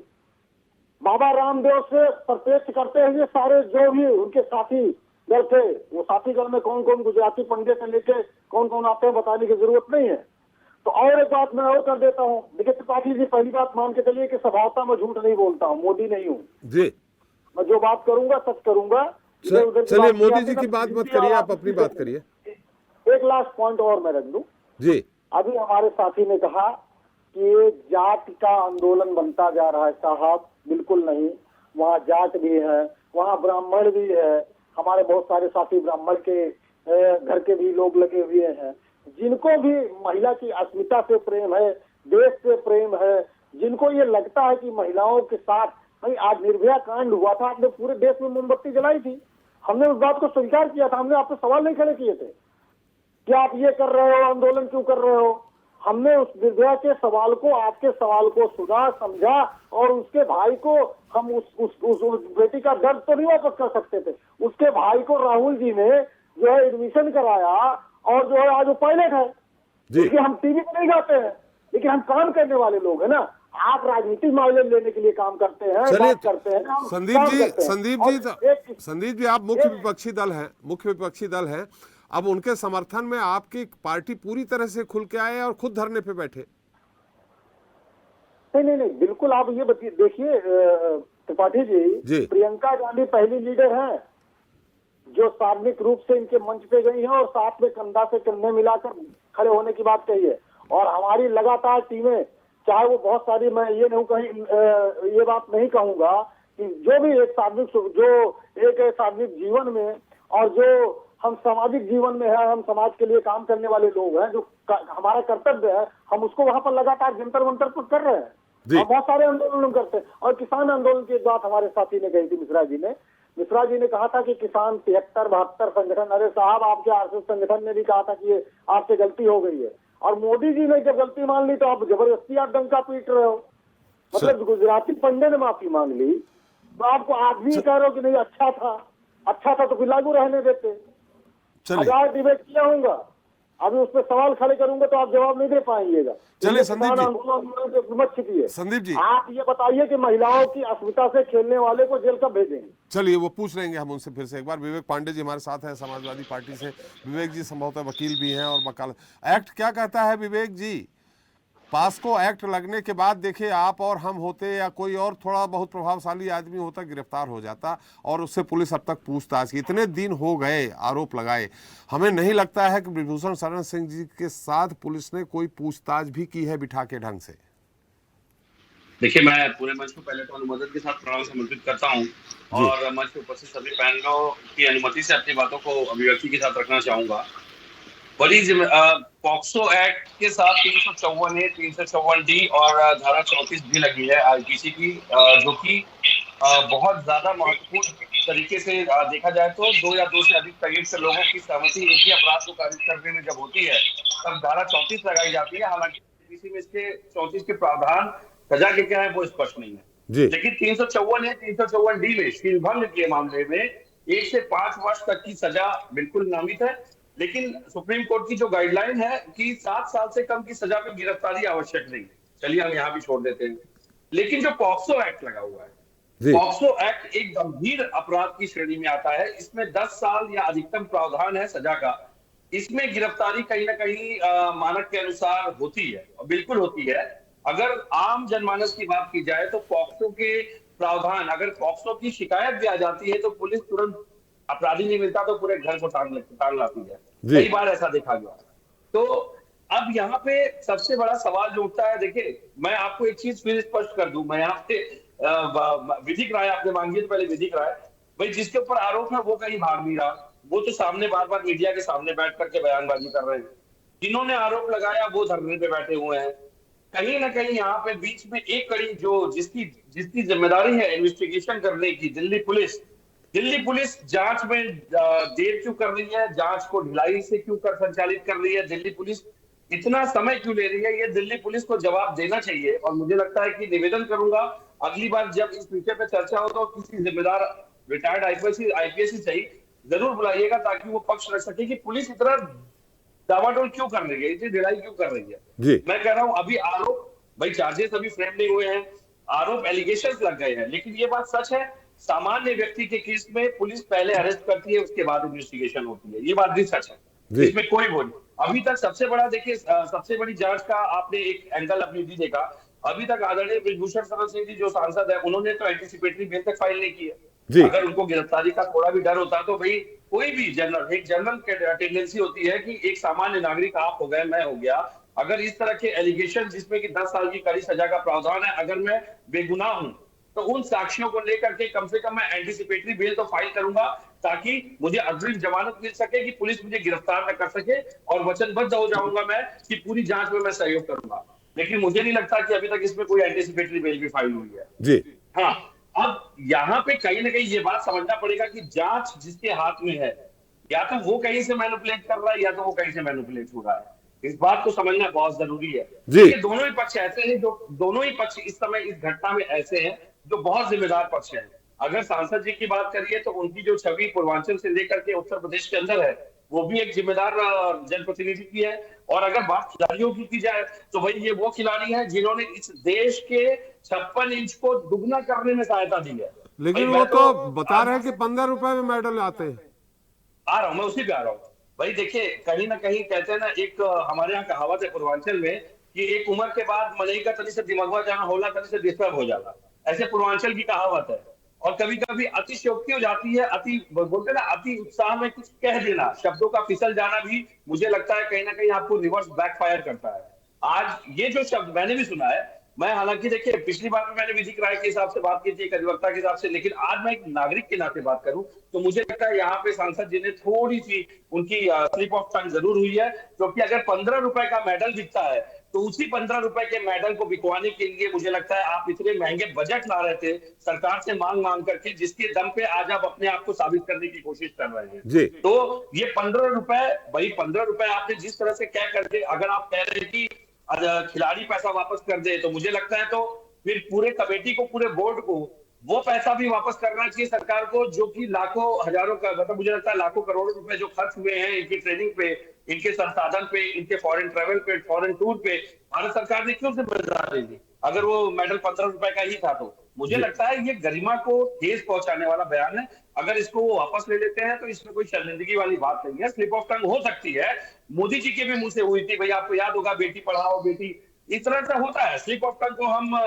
बाबा रामदेव से प्रत्यक्ष करते हुए सारे जो भी उनके साथी दल थे, वो साथी दल में कौन कौन गुजराती पंडित से लेके कौन कौन आते हैं बताने की जरूरत नहीं है। तो और एक बात मैं और कर देता हूँ, देखिए त्रिपाठी जी पहली बात मान के चलिए कि स्वभावता मैं झूठ नहीं बोलता हूँ, मोदी नहीं हूँ जी। मैं जो बात करूंगा सच करूंगा। चलिए मोदी जी की बात मत करिए, आप अपनी बात करिए। एक लास्ट पॉइंट और मैं रख दूं जी। अभी हमारे साथी ने कहा कि ये जात का आंदोलन बनता जा रहा है। साहब बिल्कुल नहीं, वहाँ जाट भी है, वहाँ ब्राह्मण भी है, हमारे बहुत सारे साथी ब्राह्मण के घर के भी लोग लगे हुए हैं, जिनको भी महिला की अस्मिता से प्रेम है, देश से प्रेम है, जिनको ये लगता है कि महिलाओं के साथ भाई आज निर्भया कांड हुआ था, आपने पूरे देश में मोमबत्ती जलाई थी, हमने उस बात को स्वीकार किया था, हमने आपसे सवाल नहीं खड़े किए थे कि आप ये कर रहे हो, आंदोलन क्यों कर रहे हो। हमने उस निर्भया के सवाल को, आपके सवाल को सुना, समझा और उसके भाई को हम उस बेटी का दर्द तो नहीं वापस कर सकते थे। उसके भाई को राहुल जी ने जो है एडमिशन कराया और जो है आज वो पायलट है। क्योंकि हम टीवी पे नहीं जाते हैं, लेकिन हम काम करने वाले लोग हैं ना। आप राजनीतिक मामले लेने के लिए काम करते हैं, बात करते हैं। संदीप जी आप मुख्य विपक्षी दल हैं, अब उनके समर्थन में आपकी पार्टी पूरी तरह से खुल के आए और खुद धरने पे बैठे। नहीं बिल्कुल। आप ये देखिए त्रिपाठी जी, प्रियंका गांधी पहली लीडर हैं जो सार्वजनिक रूप से इनके मंच पे गई हैं और साथ में कंधा से कंधे मिलाकर खड़े होने की बात कही है। और हमारी लगातार टीमें, चाहे वो बहुत सारी, मैं ये बात नहीं कहूंगा कि जो भी एक सार्वजनिक जीवन में और जो हम सामाजिक जीवन में है, हम समाज के लिए काम करने वाले लोग हैं, जो हमारा कर्तव्य है, हम उसको वहां पर लगातार जंतर मंतर पर कर रहे हैं और बहुत सारे आंदोलन करते हैं। और किसान आंदोलन की एक बात हमारे साथी ने कही थी, मिश्रा जी ने कहा था कि किसान 73-72 संगठन, अरे साहब आपके आरएसएस संगठन ने भी कहा था कि ये आपसे गलती हो गई है। और मोदी जी ने जब गलती मान ली तो आप जबरदस्ती आप डंका पीट रहे हो। मतलब गुजराती पंडित ने माफी मांग ली तो आपको आज भी कह रहे हो कि नहीं अच्छा था तो फिर लागू रहने देते। 1000 डिबेट किया होगा, अभी उस पर सवाल खड़े करूंगा तो आप जवाब नहीं दे पाएंगेगा। चलिए संदीप जी आप ये बताइए कि महिलाओं की अस्मिता से खेलने वाले को जेल कब भेजेंगे? चलिए वो पूछ लेंगे हम उनसे फिर से एक बार। विवेक पांडे जी हमारे साथ हैं समाजवादी पार्टी से। विवेक जी संभवतः वकील भी हैं और वकालत एक्ट क्या कहता है विवेक जी पास्को एक्ट लगने के बाद देखिए आप और हम होते या कोई और थोड़ा बहुत प्रभावशाली आदमी होता, गिरफ्तार हो जाता और उससे पुलिस अब तक पूछताछ की। इतने दिन हो गए आरोप लगाए, हमें नहीं लगता है कि ब्रिजभूषण शरण सिंह जी के साथ पुलिस ने कोई पूछताछ भी की है बिठा के ढंग से। देखिए, मैं पूरे मंच को पहले तो अनुमोदन के साथ प्रणाम समर्पित करता हूं और मंच पे उपस्थित सभी पैनलों की अनुमति से अपनी बातों को अभिव्यक्ति के साथ रखना चाहूंगा। पॉक्सो एक्ट के साथ 354A, 354D और धारा 34 भी लगी है आईपीसी की, जो कि बहुत ज्यादा महत्वपूर्ण तरीके से देखा जाए तो 2 या 2 से अधिक तरीके से लोगों की सहमति एक ही अपराध को कारित करने में जब होती है तब धारा 34 लगाई जाती है। हालांकि आईपीसी में इसके 34 के प्रावधान सजा के क्या है वो स्पष्ट नहीं है, लेकिन 354A, 354D में शीलभंग के मामले में 1 से 5 वर्ष तक की सजा बिल्कुल नामित है। लेकिन सुप्रीम कोर्ट की जो गाइडलाइन है कि 7 साल से कम की सजा में गिरफ्तारी आवश्यक नहीं, चलिए हम यहाँ भी छोड़ देते हैं। लेकिन जो पॉक्सो एक्ट लगा हुआ है, पॉक्सो एक्ट एक गंभीर अपराध की श्रेणी में आता है। इसमें 10 साल या अधिकतम प्रावधान है सजा का। इसमें गिरफ्तारी कहीं ना कहीं मानक के अनुसार होती है और बिल्कुल होती है। अगर आम जनमानस की बात की जाए तो पॉक्सो के प्रावधान, अगर पॉक्सो की शिकायत भी आ जाती है तो पुलिस तुरंत, अपराधी नहीं मिलता तो पूरे घर को टांग लाती है। कई बार ऐसा देखा गया। तो अब यहाँ पे सबसे बड़ा सवाल जो उठता है, देखिए मैं आपको एक चीज फिर स्पष्ट कर दूं, मैं यहाँ पे विधिक राय आपने मांगी है तो पहले विधिक राय, भाई जिसके ऊपर आरोप है वो कहीं भाग नहीं रहा, वो तो सामने बार बार मीडिया के सामने बैठ करके बयानबाजी कर रहे हैं। जिन्होंने आरोप लगाया वो धरने पे बैठे हुए हैं। कहीं ना कहीं यहाँ पे बीच में एक कड़ी जो जिसकी जिम्मेदारी है इन्वेस्टिगेशन करने की, दिल्ली पुलिस जांच में देर क्यों कर रही है, जांच को ढिलाई से क्यों संचालित कर रही है, दिल्ली पुलिस इतना समय क्यों ले रही है, ये दिल्ली पुलिस को जवाब देना चाहिए। और मुझे लगता है कि निवेदन करूंगा अगली बार जब इस विषय पे चर्चा हो तो किसी जिम्मेदार रिटायर्ड आईपीएस सही जरूर बुलाइएगा ताकि वो पक्ष रख सके कि पुलिस इतना डावाडोल क्यों कर रही है, इतनी ढिलाई क्यों कर रही है। मैं कह रहा हूं अभी आरोप, भाई चार्जेस अभी फ्रेम नहीं हुए हैं, आरोप एलिगेशंस लग गए हैं, लेकिन ये बात सच है सामान्य व्यक्ति के केस में पुलिस पहले अरेस्ट करती है उसके बाद इन्वेस्टिगेशन होती है, ये बात भी सच है, इसमें कोई वो नहीं। अभी तक सबसे बड़ा देखिए, सबसे बड़ी जांच का आपने एक एंगल अपनी दी देखा, अभी तक आदरणीय ब्रिजभूषण शरण सिंह जी जो सांसद है उन्होंने तो एंटीसिपेटरी बेल तक फाइल नहीं की है। अगर उनको गिरफ्तारी का थोड़ा भी डर होता तो भाई कोई भी जनरल टेंडेंसी होती है कि एक सामान्य नागरिक, आप हो गए, मैं हो गया, अगर इस तरह के एलिगेशन जिसमें कि 10 साल की कड़ी सजा का प्रावधान है, अगर मैं बेगुनाह हूं तो उन साक्ष्यों को लेकर के कम से कम मैं एंटीसिपेटरी बेल तो फाइल करूंगा ताकि मुझे अग्रिम जमानत मिल सके कि पुलिस मुझे गिरफ्तार न कर सके, और वचनबद्ध हो जाऊंगा मैं कि पूरी जांच में मैं सहयोग करूंगा। लेकिन मुझे नहीं लगता कि अभी तक इसमें कोई एंटीसिपेटरी बेल भी फाइल हुई है। जी हाँ, अब यहाँ पे कहीं ना कहीं ये बात समझना पड़ेगा कि जांच जिसके हाथ में है, या तो वो कहीं से मैनिपुलेट कर रहा है या तो वो कहीं से मैनिपुलेट हो रहा है। इस बात को समझना बहुत जरूरी है। ये दोनों ही पक्ष ऐसे हैं, जो दोनों ही पक्ष इस समय इस घटना में ऐसे हैं जो बहुत जिम्मेदार पक्ष हैं। अगर सांसद जी की बात करिए तो उनकी जो छवि पूर्वांचल से लेकर के उत्तर प्रदेश के अंदर है वो भी एक जिम्मेदार जनप्रतिनिधि की है। और अगर बात खिलाड़ियों की जाए तो भाई ये वो खिलाड़ी हैं जिन्होंने इस देश के 56 इंच को दुगना करने में सहायता दी है। लेकिन वो तो बता रहे हैं कि 15 रुपए में मेडल आते हैं। आ रहा हूं, मैं उसी पे आ रहा हूँ। भाई देखिए, कहीं ना कहीं कहते हैं ना, एक हमारे यहाँ कहावत है पूर्वांचल में कि एक उम्र के बाद मनई का तनी से दिमागवा जाना होला तनी से डिस्टर्ब हो जाता, ऐसे पूर्वांचल की कहावत है। और कभी कभी अतिशयोक्ति हो जाती है, अति बोलते ना, अति उत्साह में कुछ कह देना, शब्दों का फिसल जाना भी मुझे लगता है कहीं ना कहीं आपको रिवर्स बैकफायर करता है। आज ये जो शब्द मैंने भी सुना है, मैं हालांकि देखिए पिछली बार में मैंने विधिक राय के हिसाब से बात की थी, एक अधिवक्ता के हिसाब से, लेकिन आज मैं एक नागरिक के नाते बात करूं तो मुझे लगता है यहाँ पे सांसद जी ने थोड़ी सी उनकी स्लिप ऑफ टंग जरूर हुई है। क्योंकि अगर 15 रुपए का मेडल बिकता है तो उसी 15 रुपए के मेडल को बिकवाने के लिए मुझे लगता है आप इतने महंगे बजट ला रहे थे सरकार से मांग करके, जिसके दम पे आज आप अपने आप को साबित करने की कोशिश कर रहे हैं। तो ये 15 रुपए, भाई 15 रुपए आपने जिस तरह से क्या कर दे, अगर आप कह रहे हैं कि खिलाड़ी पैसा वापस कर दे तो मुझे लगता है तो फिर पूरे कमेटी को, पूरे बोर्ड को वो पैसा भी वापस करना चाहिए सरकार को, जो कि लाखों हजारों का, मतलब मुझे लगता है लाखों करोड़ों रुपए जो खर्च हुए हैं इनकी ट्रेनिंग पे, इनके संसाधन पे, इनके फॉरेन ट्रेवल पे, फॉरेन टूर पे, भारत सरकार ने क्यों जिम्मेदारी ली अगर वो मेडल 15 रुपए का ही था तो। मुझे लगता है ये गरिमा को ठेस पहुंचाने वाला बयान है। अगर इसको वो वापस ले लेते हैं तो इसमें कोई शर्मिंदगी वाली बात नहीं है, स्लिप ऑफ टंग हो सकती है। मोदी जी के भी मुंह से हुई थी, भाई आपको याद होगा बेटी पढ़ाओ बेटी इस तरह से होता है। स्लिप ऑफ टंग को हम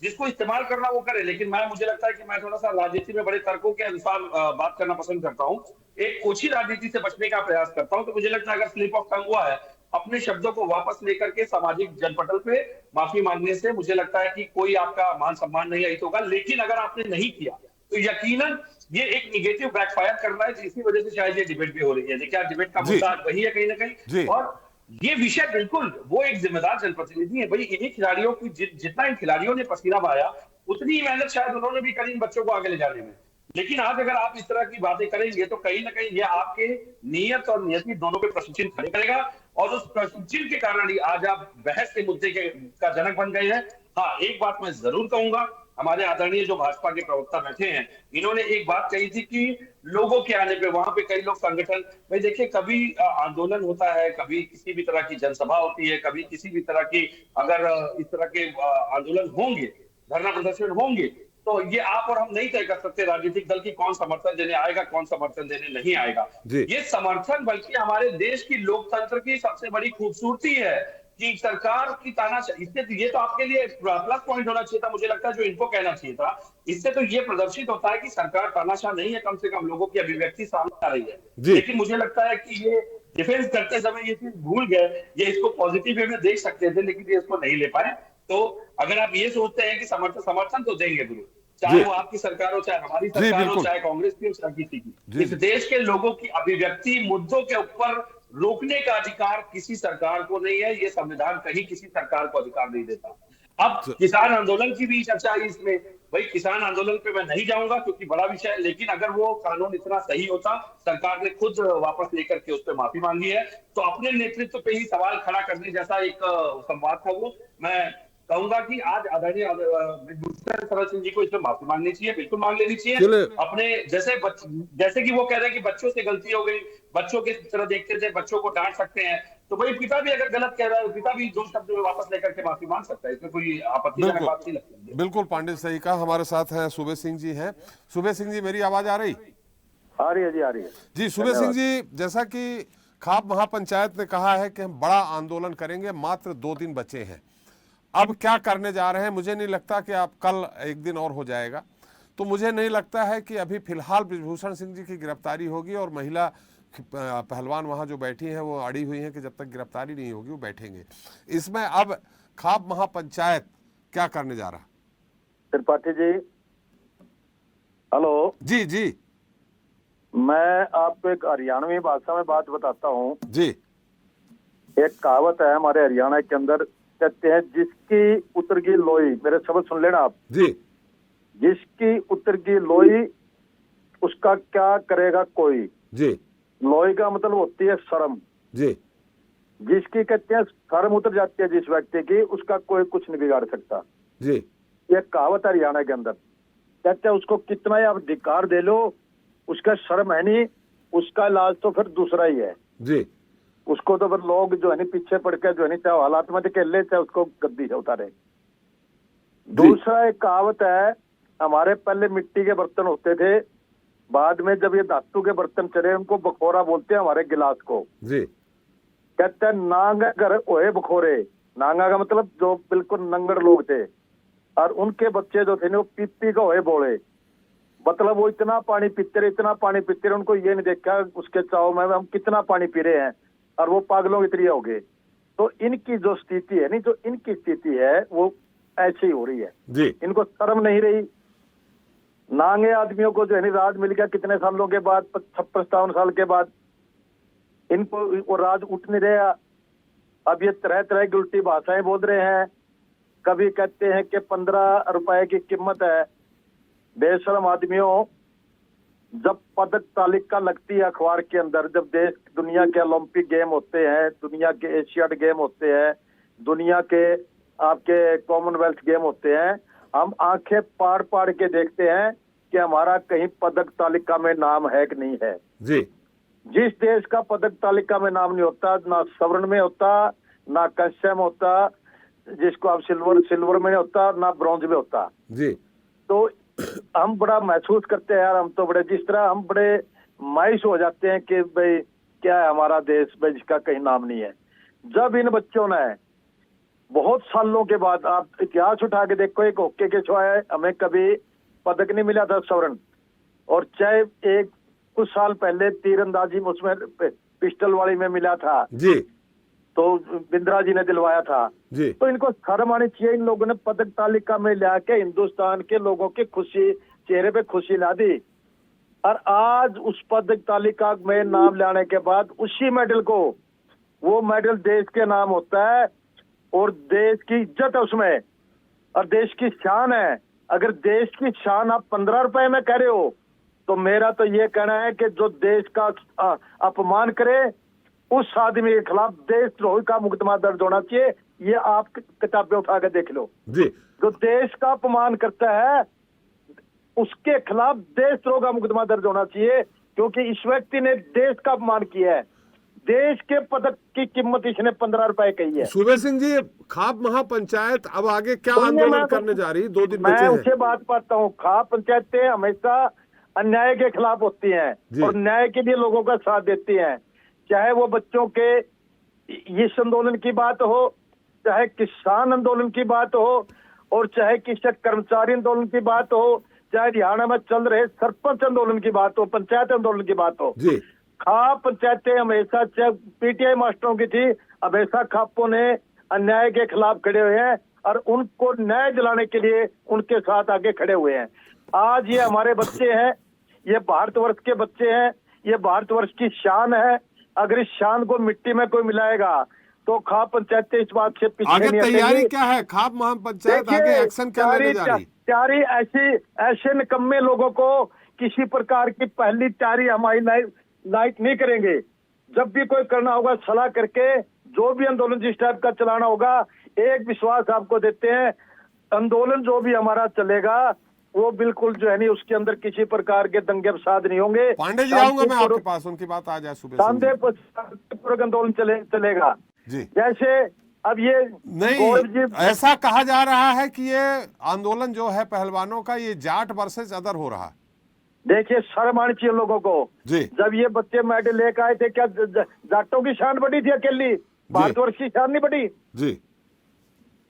जिसको इस्तेमाल करना वो करे, लेकिन मुझे लगता है कि मैं थोड़ा सा राजनीति में बड़े तर्कों के अनुसार बात करना पसंद करता हूँ। एक ओछी राजनीति से बचने का प्रयास करता हूँ। तो मुझे लगता है अगर स्लिप ऑफ टंग हुआ है, अपने शब्दों को वापस लेकर के सामाजिक जनपटल पे माफी मांगने से मुझे लगता है कि कोई आपका मान सम्मान नहीं अहित होगा। लेकिन अगर आपने नहीं किया तो यकीनन ये एक निगेटिव बैकफायर कर रहा है, जिसकी वजह से शायद ये डिबेट भी हो रही है। देखिए, डिबेट का जी। मुद्दा वही है कहीं ना जी। कहीं। और ये विषय बिल्कुल वो एक जिम्मेदार जनप्रतिनिधि है भाई। इन्हीं खिलाड़ियों की जितना इन खिलाड़ियों ने पसीना बहाया, उतनी ही मेहनत शायद उन्होंने भी करी इन बच्चों को आगे ले जाने में। लेकिन आज अगर आप इस तरह की बातें करेंगे तो कहीं ना कहीं ये आपके नियत और नियति दोनों पे प्रश्न चिन्ह खड़े करेगा, और उस प्रश्न चिन्ह के कारण ही आज आप बहस के मुद्दे का जनक बन गए हैं। हाँ, एक बात मैं जरूर कहूंगा, हमारे आदरणीय जो भाजपा के प्रवक्ता बैठे हैं, इन्होंने एक बात कही थी कि लोगों के आने पे वहां पे कई लोग संगठन, भाई देखिए, कभी आंदोलन होता है, कभी किसी भी तरह की जनसभा होती है, कभी किसी भी तरह की अगर इस तरह के आंदोलन होंगे, धरना प्रदर्शन होंगे, तो ये आप और हम नहीं तय कर सकते राजनीतिक दल की कौन समर्थन देने आएगा, कौन समर्थन देने नहीं आएगा। ये समर्थन बल्कि हमारे देश की लोकतंत्र की सबसे बड़ी खूबसूरती है कि सरकार की तानाशाही, इससे ये तो आपके लिए प्लस पॉइंट होना चाहिए था, मुझे लगता है, जो इनको कहना चाहिए था। इससे तो ये प्रदर्शित होता है कि सरकार तानाशाह नहीं है, कम से कम लोगों की अभिव्यक्ति सामने आ रही है। लेकिन मुझे लगता है कि ये डिफेंस करते समय ये चीज भूल गए, ये इसको पॉजिटिव वे में देख सकते थे, लेकिन ये इसको नहीं ले पाए। तो अगर आप ये सोचते हैं कि समर्थन तो देंगे गुरु, चाहे वो आपकी सरकार हो, चाहे हमारी सरकार हो, चाहे कांग्रेस की हो, चाहे किसी की, इस देश के लोगों की अभिव्यक्ति मुद्दों के ऊपर रोकने का अधिकार किसी सरकार को नहीं है। ये संविधान कहीं किसी सरकार को अधिकार नहीं देता। अब किसान आंदोलन की भी चर्चा है इसमें, भाई किसान आंदोलन पे मैं नहीं जाऊंगा क्योंकि बड़ा विषय है, लेकिन अगर वो कानून इतना सही होता, सरकार ने खुद वापस लेकर के उस पर माफी मांगी है, तो अपने नेतृत्व पे ही सवाल खड़ा करने जैसा एक संवाद था वो। मैं कहूंगा कि आज आदरणीय शरद सिंह जी को इसमें माफी मांगनी चाहिए, बिल्कुल मांग लेनी चाहिए। अपने जैसे कि वो कह रहे हैं कि बच्चों से गलती हो गई, बच्चों की तरह देखते थे, बच्चों को डांट सकते हैं, तो भाई पिता भी अगर गलत कह रहा है, पिता भी दो शब्द में वापस लेकर के माफी मांग सकता है, इसमें कोई आपत्तिजनक बात नहीं लगती। बिल्कुल पांडे, सही कहा। हमारे साथ हैं सुबे सिंह जी हैं। सुबे सिंह जी, मेरी आवाज आ रही? आ रही है जी, आ रही है जी। सुबे सिंह जी, जैसा कि खाप महापंचायत ने कहा है कि हम बड़ा आंदोलन करेंगे, मात्र 2 दिन बचे हैं, अब क्या करने जा रहे हैं? मुझे नहीं लगता कि आप कल एक दिन और हो जाएगा, तो मुझे नहीं लगता है कि अभी फिलहाल ब्रिजभूषण सिंह जी की गिरफ्तारी होगी, और महिला पहलवान वहां जो बैठी हैं वो अड़ी हुई हैं कि जब तक गिरफ्तारी नहीं होगी वो बैठेंगे। इसमें अब खाप महापंचायत क्या करने जा रहा? त्रिपाठी जी, हेलो जी। जी, मैं आपको एक हरियाणवी भाषा में बात बताता हूँ जी। एक कहावत है हमारे हरियाणा के अंदर, कहते हैं जिसकी उतरगी लोई, मेरे शब्द सुन लेना आप जी। जिसकी उतरगी लोई उसका क्या करेगा कोई जी। लोई का मतलब होती है शर्म जी। जिसकी कहते हैं शर्म उतर जाती है जिस व्यक्ति की, उसका कोई कुछ नहीं बिगाड़ सकता जी। ये कहावत है हरियाणा के अंदर। कहते हैं उसको कितना ही आप धिक्कार दे लो, उसका शर्म है नहीं, उसका इलाज तो फिर दूसरा ही है जी। उसको तो फिर लोग जो है नहीं पीछे पड़ के जो है नहीं, चाहे हालात में धकेल ले, चाहे उसको गद्दी से उतारे। दूसरा एक कहावत है, हमारे पहले मिट्टी के बर्तन होते थे, बाद में जब ये धातु के बर्तन चले, उनको बखोरा बोलते हैं हमारे गिलास को जी। कहते हैं नांगा घर ओए बखोरे, नांगा का मतलब जो बिल्कुल नंगड़ लोग थे, और उनके बच्चे जो थे वो पीपी का ओए बोले, मतलब वो इतना पानी पीते रहे, उनको ये नहीं देखा उसके चाव में हम कितना पानी पी रहे हैं, और वो पागलों की तरह हो गए। तो इनकी जो स्थिति है नहीं, जो इनकी स्थिति है वो ऐसी ही हो रही है जी। इनको शर्म नहीं रही। नांगे आदमियों को जो है राज मिल गया कितने सालों के बाद, 56-57 साल के बाद, इनको वो राज उठ नहीं रहा। अब ये तरह तरह की उल्टी भाषाएं बोल रहे हैं। कभी कहते हैं कि 15 रुपए की कीमत है। बेशरम आदमियों, जब पदक तालिका लगती है अखबार के अंदर, जब देश दुनिया के ओलंपिक गेम होते हैं, दुनिया के एशियाड गेम होते हैं, दुनिया के आपके कॉमनवेल्थ गेम होते हैं, हम आंखें पाड़ पाड़ के देखते हैं कि हमारा कहीं पदक तालिका में नाम है कि नहीं है जी। जिस देश का पदक तालिका में नाम नहीं होता, ना स्वर्ण में होता, ना कंस्य में होता, जिसको आप सिल्वर में नहीं होता, ना ब्रॉन्ज में होता जी। तो हम बड़ा महसूस करते हैं यार, हम तो बड़े, जिस तरह हम बड़े मायूस हो जाते हैं कि भाई क्या है हमारा देश भाई जिसका कहीं नाम नहीं है। जब इन बच्चों ने बहुत सालों के बाद आप इतिहास उठा के देखो, एक हॉकी के सिवाय हमें कभी पदक नहीं मिला था स्वर्ण, और चाहे एक कुछ साल पहले तीरंदाजी में उसमें पिस्टल वाली में मिला था जी तो बिंद्रा जी ने दिलवाया था जी। तो इनको शर्म आनी चाहिए। इन लोगों ने पदक तालिका में ला के हिंदुस्तान के लोगों की खुशी, चेहरे पे खुशी ला दी, और आज उस पदक तालिका में नाम लाने के बाद उसी मेडल को, वो मेडल देश के नाम होता है और देश की इज्जत है उसमें और देश की शान है। अगर देश की शान आप 15 रुपए में कह रहे हो तो मेरा तो ये कहना है कि जो देश का अपमान करे उस आदमी के खिलाफ देशद्रोही का मुकदमा दर्ज होना चाहिए। ये आप किताबें उठा के देख लो जी। जो देश का अपमान करता है उसके खिलाफ देशद्रोह का मुकदमा दर्ज होना चाहिए, क्योंकि इस व्यक्ति ने देश का अपमान किया है। देश के पदक की कीमत इसने 15 रुपए कही है। सुबेर सिंह जी, खाप महापंचायत अब आगे क्या सुनिए, आंदोलन मैं करने जा रही है? 2 दिन मैं बचे उससे हैं। बात पाता हूँ। खाप पंचायतें हमेशा अन्याय के खिलाफ होती जी। हैं और न्याय के लिए लोगों का साथ देती हैं, चाहे वो बच्चों के इस आंदोलन की बात हो, चाहे किसान आंदोलन की बात हो, और चाहे किसी कर्मचारी आंदोलन की बात हो, चाहे हरियाणा में चल रहे सरपंच आंदोलन की बात हो, पंचायत आंदोलन की बात हो। जी खाप पंचायतें हमेशा, चाहे पीटीआई मास्टरों की थी, हमेशा खापों ने अन्याय के खिलाफ खड़े हुए हैं और उनको न्याय दिलाने के लिए उनके साथ आगे खड़े हुए हैं। आज ये हमारे बच्चे हैं, ये भारतवर्ष के बच्चे हैं, ये भारतवर्ष की शान है। अगर इस शान को मिट्टी में कोई मिलाएगा तो खाप पंचायतें इस बात से पीछे आगे नहीं तैयारी हटेंगी। क्या है? खाप महापंचायत देखिए, आगे एक्शन क्या लेने जा रही? तैयारी ऐसे निकम्मे लोगों को किसी प्रकार की पहली तैयारी हमारी लाइक नहीं करेंगे। जब भी कोई करना होगा सलाह करके, जो भी आंदोलन जिस टाइप का चलाना होगा, एक विश्वास आपको देते हैं, आंदोलन जो भी हमारा चलेगा वो बिल्कुल जो है नहीं, उसके अंदर किसी प्रकार के दंगे फसाद नहीं होंगे। पांडे जी, आऊंगा मैं आपके पास, उनकी बात आ जाए। सुबेर सिंह जी। शांतिपूर्वक आंदोलन चलेगा। जी जैसे अब ये गौरव जी, नहीं, ऐसा कहा जा रहा है कि ये आंदोलन जो है पहलवानों का, ये जाट वर्सेस अदर हो रहा है। देखिए शर्म आनी चाहिए लोगों को। जी जब ये बच्चे मेडल लेकर आए थे, क्या जाटों की शान बढ़ी थी अकेली? भारतवर्ष की शान नहीं बढ़ी? जी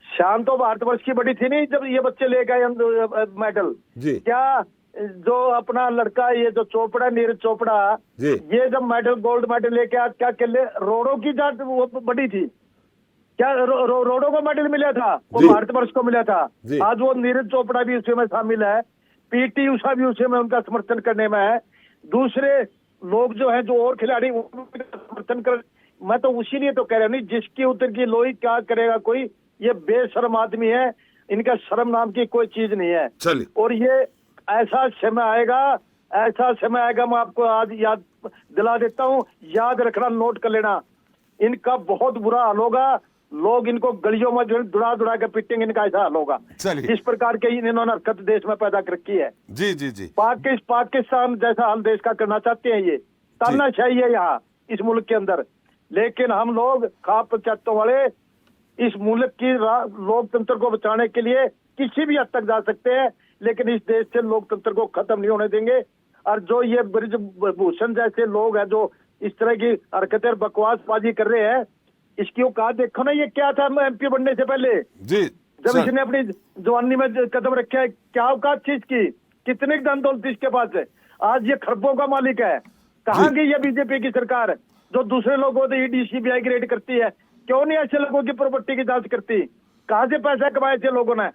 शान तो भारतवर्ष की बढ़ी थी नहीं जब ये बच्चे लेकर आए मेडल। जी क्या जो अपना लड़का ये जो चोपड़ा, नीरज चोपड़ा, जी। ये जब मेडल, गोल्ड मेडल लेके आज, क्या अकेले रोडों की जाट वो बढ़ी थी? क्या रोडों को मेडल मिला था? वो जी। भारतवर्ष को मिला था। जी। आज वो नीरज चोपड़ा भी उसी में शामिल है, पीटी उषा भी उसी में उनका समर्थन करने में है, दूसरे लोग जो हैं, जो और खिलाड़ी वो भी समर्थन कर। मैं तो उसी लिए तो कह रहा हूँ, नहीं जिसकी उतर की लोई क्या करेगा कोई। ये बेशर्म आदमी है, इनका शर्म नाम की कोई चीज नहीं है। चलिए। और ये ऐसा समय आएगा, मैं आपको आज याद दिला देता हूँ, याद रखना, नोट कर लेना, इनका बहुत बुरा हाल होगा। लोग इनको गलियों में जो दुड़ा के पीटेंगे, इनका ऐसा हाल होगा। चलिए। जिस प्रकार के इन्होंने हरकत देश में पैदा कर रखी है। जी जी जी। पाकिस्तान जैसा हाल देश का करना चाहते हैं, ये तानाशाही है यहाँ इस मुल्क के अंदर। लेकिन हम लोग खाप पंचायतों वाले इस मुल्क की लोकतंत्र को बचाने के लिए किसी भी हद तक जा सकते हैं, लेकिन इस देश से लोकतंत्र को खत्म नहीं होने देंगे। और जो ये ब्रिजभूषण जैसे लोग हैं जो इस तरह की हरकतें बकवासबाजी कर रहे हैं, इसकी औकात देखो ना। ये क्या था एमपी बनने से पहले, जी जब इसने अपनी जवानी में कदम रखा है, क्या औकात थी इसकी? कितने धन दौलत इसके पास है? आज ये खरबों का मालिक है। कहाँ गई ये बीजेपी की सरकार जो दूसरे लोगों को ईडी सीबीआई की रेड करती है? क्यों नहीं ऐसे लोगों की प्रॉपर्टी की जांच करती? कहाँ से पैसा कमाए थे लोगों ने?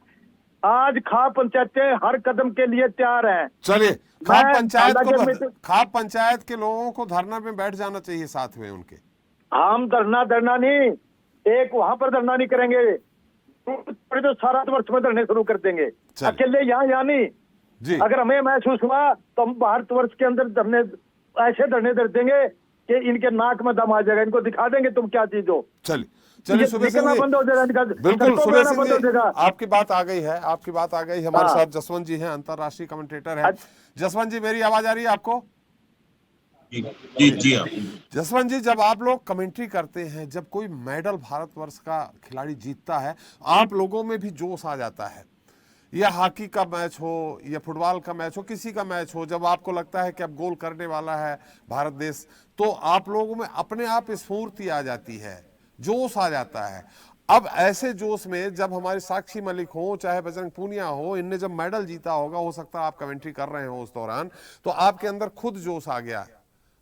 आज खाप पंचायतें हर कदम के लिए तैयार हैं। चलिए, मैं खाप पंचायत के लोगों को धरना में बैठ जाना चाहिए साथ में उनके। हम धरना नहीं, एक वहां पर धरना नहीं करेंगे तो सारा वर्ष में धरने शुरू कर देंगे, अकेले यहाँ नहीं जी। अगर हमें महसूस हुआ तो हम भारतवर्ष के अंदर धरने, ऐसे धरने धर देंगे कि इनके नाक में दम आ जाएगा, इनको दिखा देंगे तुम क्या चीज हो। चलिए सुबेर सिंह जी, बंद हो जाएगा, बिल्कुल सुबेर सिंह बंद हो जी, जाएगा। आपकी बात आ गई है, आपकी बात आ गई। हमारे साथ जसवंत जी हैं, अंतर्राष्ट्रीय कमेंटेटर हैं। जसवंत जी, मेरी आवाज आ रही है आपको? जी हाँ। जसवंत जी, जब आप लोग कमेंट्री करते हैं, जब कोई मेडल भारतवर्ष का खिलाड़ी जीतता है, आप लोगों में भी जोश आ जाता है। या हॉकी का मैच हो या फुटबॉल का मैच हो, किसी का मैच हो, जब आपको लगता है कि अब गोल करने वाला है भारत देश, तो आप लोगों में अपने आप स्फूर्ति आ जाती है, जोश आ जाता है। अब ऐसे जोश में जब हमारे साक्षी मलिक हो चाहे बजरंग पूनिया हो, इनने जब मेडल जीता होगा, हो सकता है आप कमेंट्री कर रहे हो उस दौरान, तो आपके अंदर खुद जोश आ गया,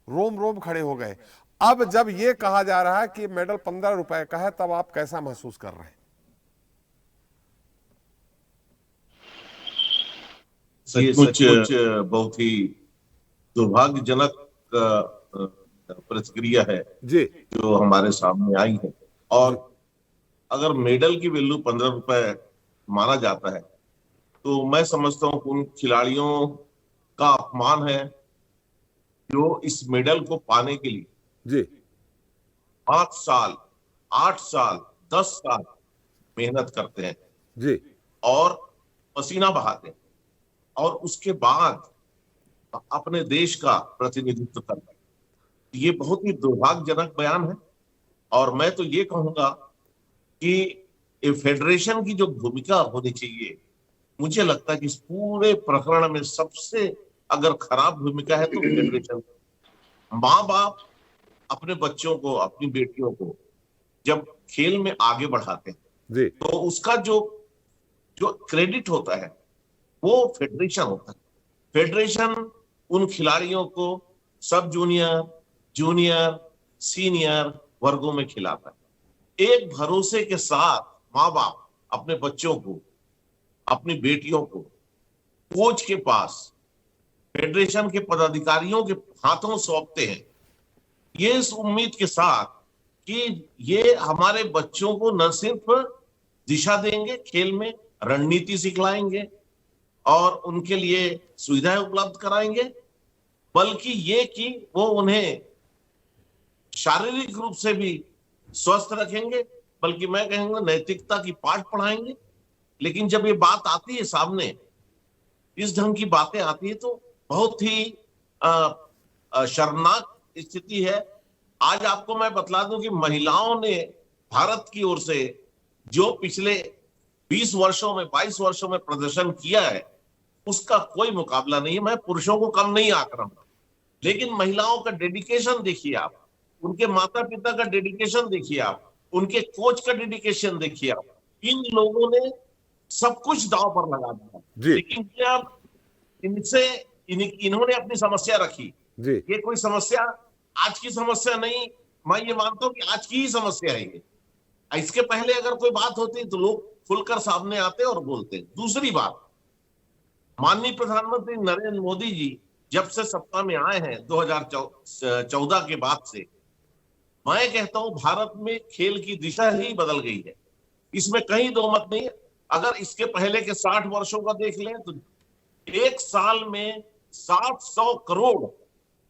रोम रोम खड़े हो गए। अब जब ये कहा जा रहा है कि मेडल 15 रुपए का है, तब आप कैसा महसूस कर रहे हैं? सचमुच बहुत ही दुर्भाग्यजनक प्रतिक्रिया है जी जो हमारे सामने आई है। और अगर मेडल की वैल्यू 15 रुपए माना जाता है तो मैं समझता हूँ कि उन खिलाड़ियों का अपमान है जो इस मेडल को पाने के लिए जी 5 साल 8 साल 10 साल मेहनत करते हैं जी और पसीना बहाते हैं और उसके बाद अपने देश का प्रतिनिधित्व करते हैं। ये बहुत ही दुर्भाग्यजनक बयान है। और मैं तो ये कहूंगा कि फेडरेशन की जो भूमिका होनी चाहिए, मुझे लगता है कि इस पूरे प्रकरण में सबसे अगर खराब भूमिका है तो फेडरेशन। माँ बाप अपने बच्चों को, अपनी बेटियों को जब खेल में आगे बढ़ाते हैं जी तो उसका जो क्रेडिट होता है वो फेडरेशन होता है। फेडरेशन उन खिलाड़ियों को सब जूनियर, जूनियर, सीनियर वर्गों में खिलाता है। एक भरोसे के साथ माँ बाप अपने बच्चों को, अपनी बेटियों को कोच के पास, फेडरेशन के पदाधिकारियों के हाथों सौंपते हैं, ये इस उम्मीद के साथ कि ये हमारे बच्चों को न सिर्फ दिशा देंगे, खेल में रणनीति सिखलाएंगे और उनके लिए सुविधाएं उपलब्ध कराएंगे, बल्कि ये कि वो उन्हें शारीरिक रूप से भी स्वस्थ रखेंगे, बल्कि मैं कहूंगा नैतिकता की पाठ पढ़ाएंगे। लेकिन जब ये बात आती है सामने, इस ढंग की बातें आती है, तो बहुत ही शर्मनाक स्थिति है। आज आपको मैं बतला दूं कि महिलाओं ने भारत की ओर से जो पिछले 20 वर्षों में, 22 वर्षों में प्रदर्शन किया है, उसका कोई मुकाबला नहीं है। मैं पुरुषों को कम नहीं आंक रहा हूं, लेकिन महिलाओं का डेडिकेशन देखिए आप, उनके माता पिता का डेडिकेशन देखिए आप, उनके कोच का डेडिकेशन देखिए आप। इन लोगों ने सब कुछ दांव पर लगा दिया। लेकिन जब इन्होंने अपनी समस्या रखी, ये कोई समस्या आज की समस्या नहीं, मैं ये मानता हूं कि आज की ही समस्या है ये। इसके पहले अगर कोई बात होती तो लोग खुलकर सामने आते और बोलते। दूसरी बात, माननीय प्रधानमंत्री नरेंद्र मोदी जी जब से सत्ता में आए हैं 2014 के बाद से, मैं कहता हूं भारत में खेल की दिशा ही बदल गई है, इसमें कहीं दो मत नहीं है। अगर इसके पहले के 60 वर्षों का देख लें तो एक साल में 700 करोड़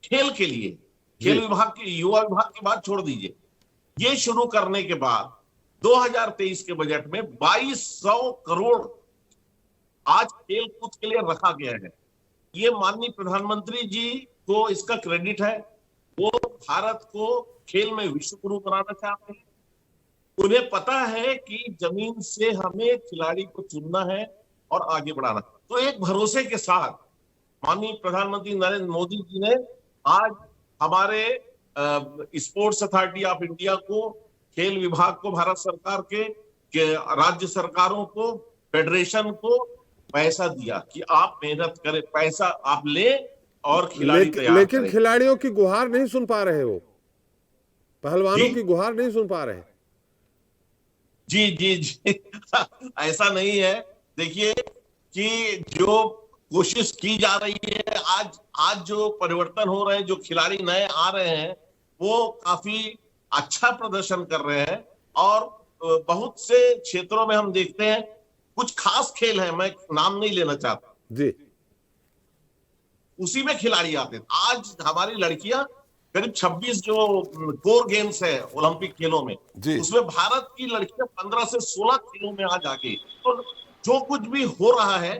खेल के लिए, खेल विभाग के, युवा विभाग की बात छोड़ दीजिए, ये शुरू करने के बाद 2023 के बजट में 2200 करोड़ आज खेल कूद के लिए रखा गया है। ये माननीय प्रधानमंत्री जी को इसका क्रेडिट है। वो भारत को खेल में विश्व गुरु बनाना चाहते हैं। उन्हें पता है कि जमीन से हमें खिलाड़ी को चुनना है और आगे बढ़ाना। तो एक भरोसे के साथ माननीय प्रधानमंत्री नरेंद्र मोदी जी ने आज हमारे स्पोर्ट्स अथॉरिटी ऑफ इंडिया को, खेल विभाग को, भारत सरकार के राज्य सरकारों को, फेडरेशन को पैसा दिया कि आप मेहनत करें, पैसा आप ले और खिलाड़ी तैयार लेकिन करें। खिलाड़ियों की गुहार नहीं सुन पा रहे हो, पहलवानों की गुहार नहीं सुन पा रहे। जी जी जी ऐसा नहीं है। देखिए कि जो कोशिश की जा रही है, आज जो परिवर्तन हो रहे हैं, जो खिलाड़ी नए आ रहे हैं, वो काफी अच्छा प्रदर्शन कर रहे हैं। और बहुत से क्षेत्रों में हम देखते हैं, कुछ खास खेल है, मैं नाम नहीं लेना चाहता जी, उसी में खिलाड़ी आते हैं। आज हमारी लड़कियां करीब 26 जो कोर गेम्स है ओलंपिक खेलों में, उसमें भारत की लड़कियां 15 से 16 खेलों में आज आगे। तो जो कुछ भी हो रहा है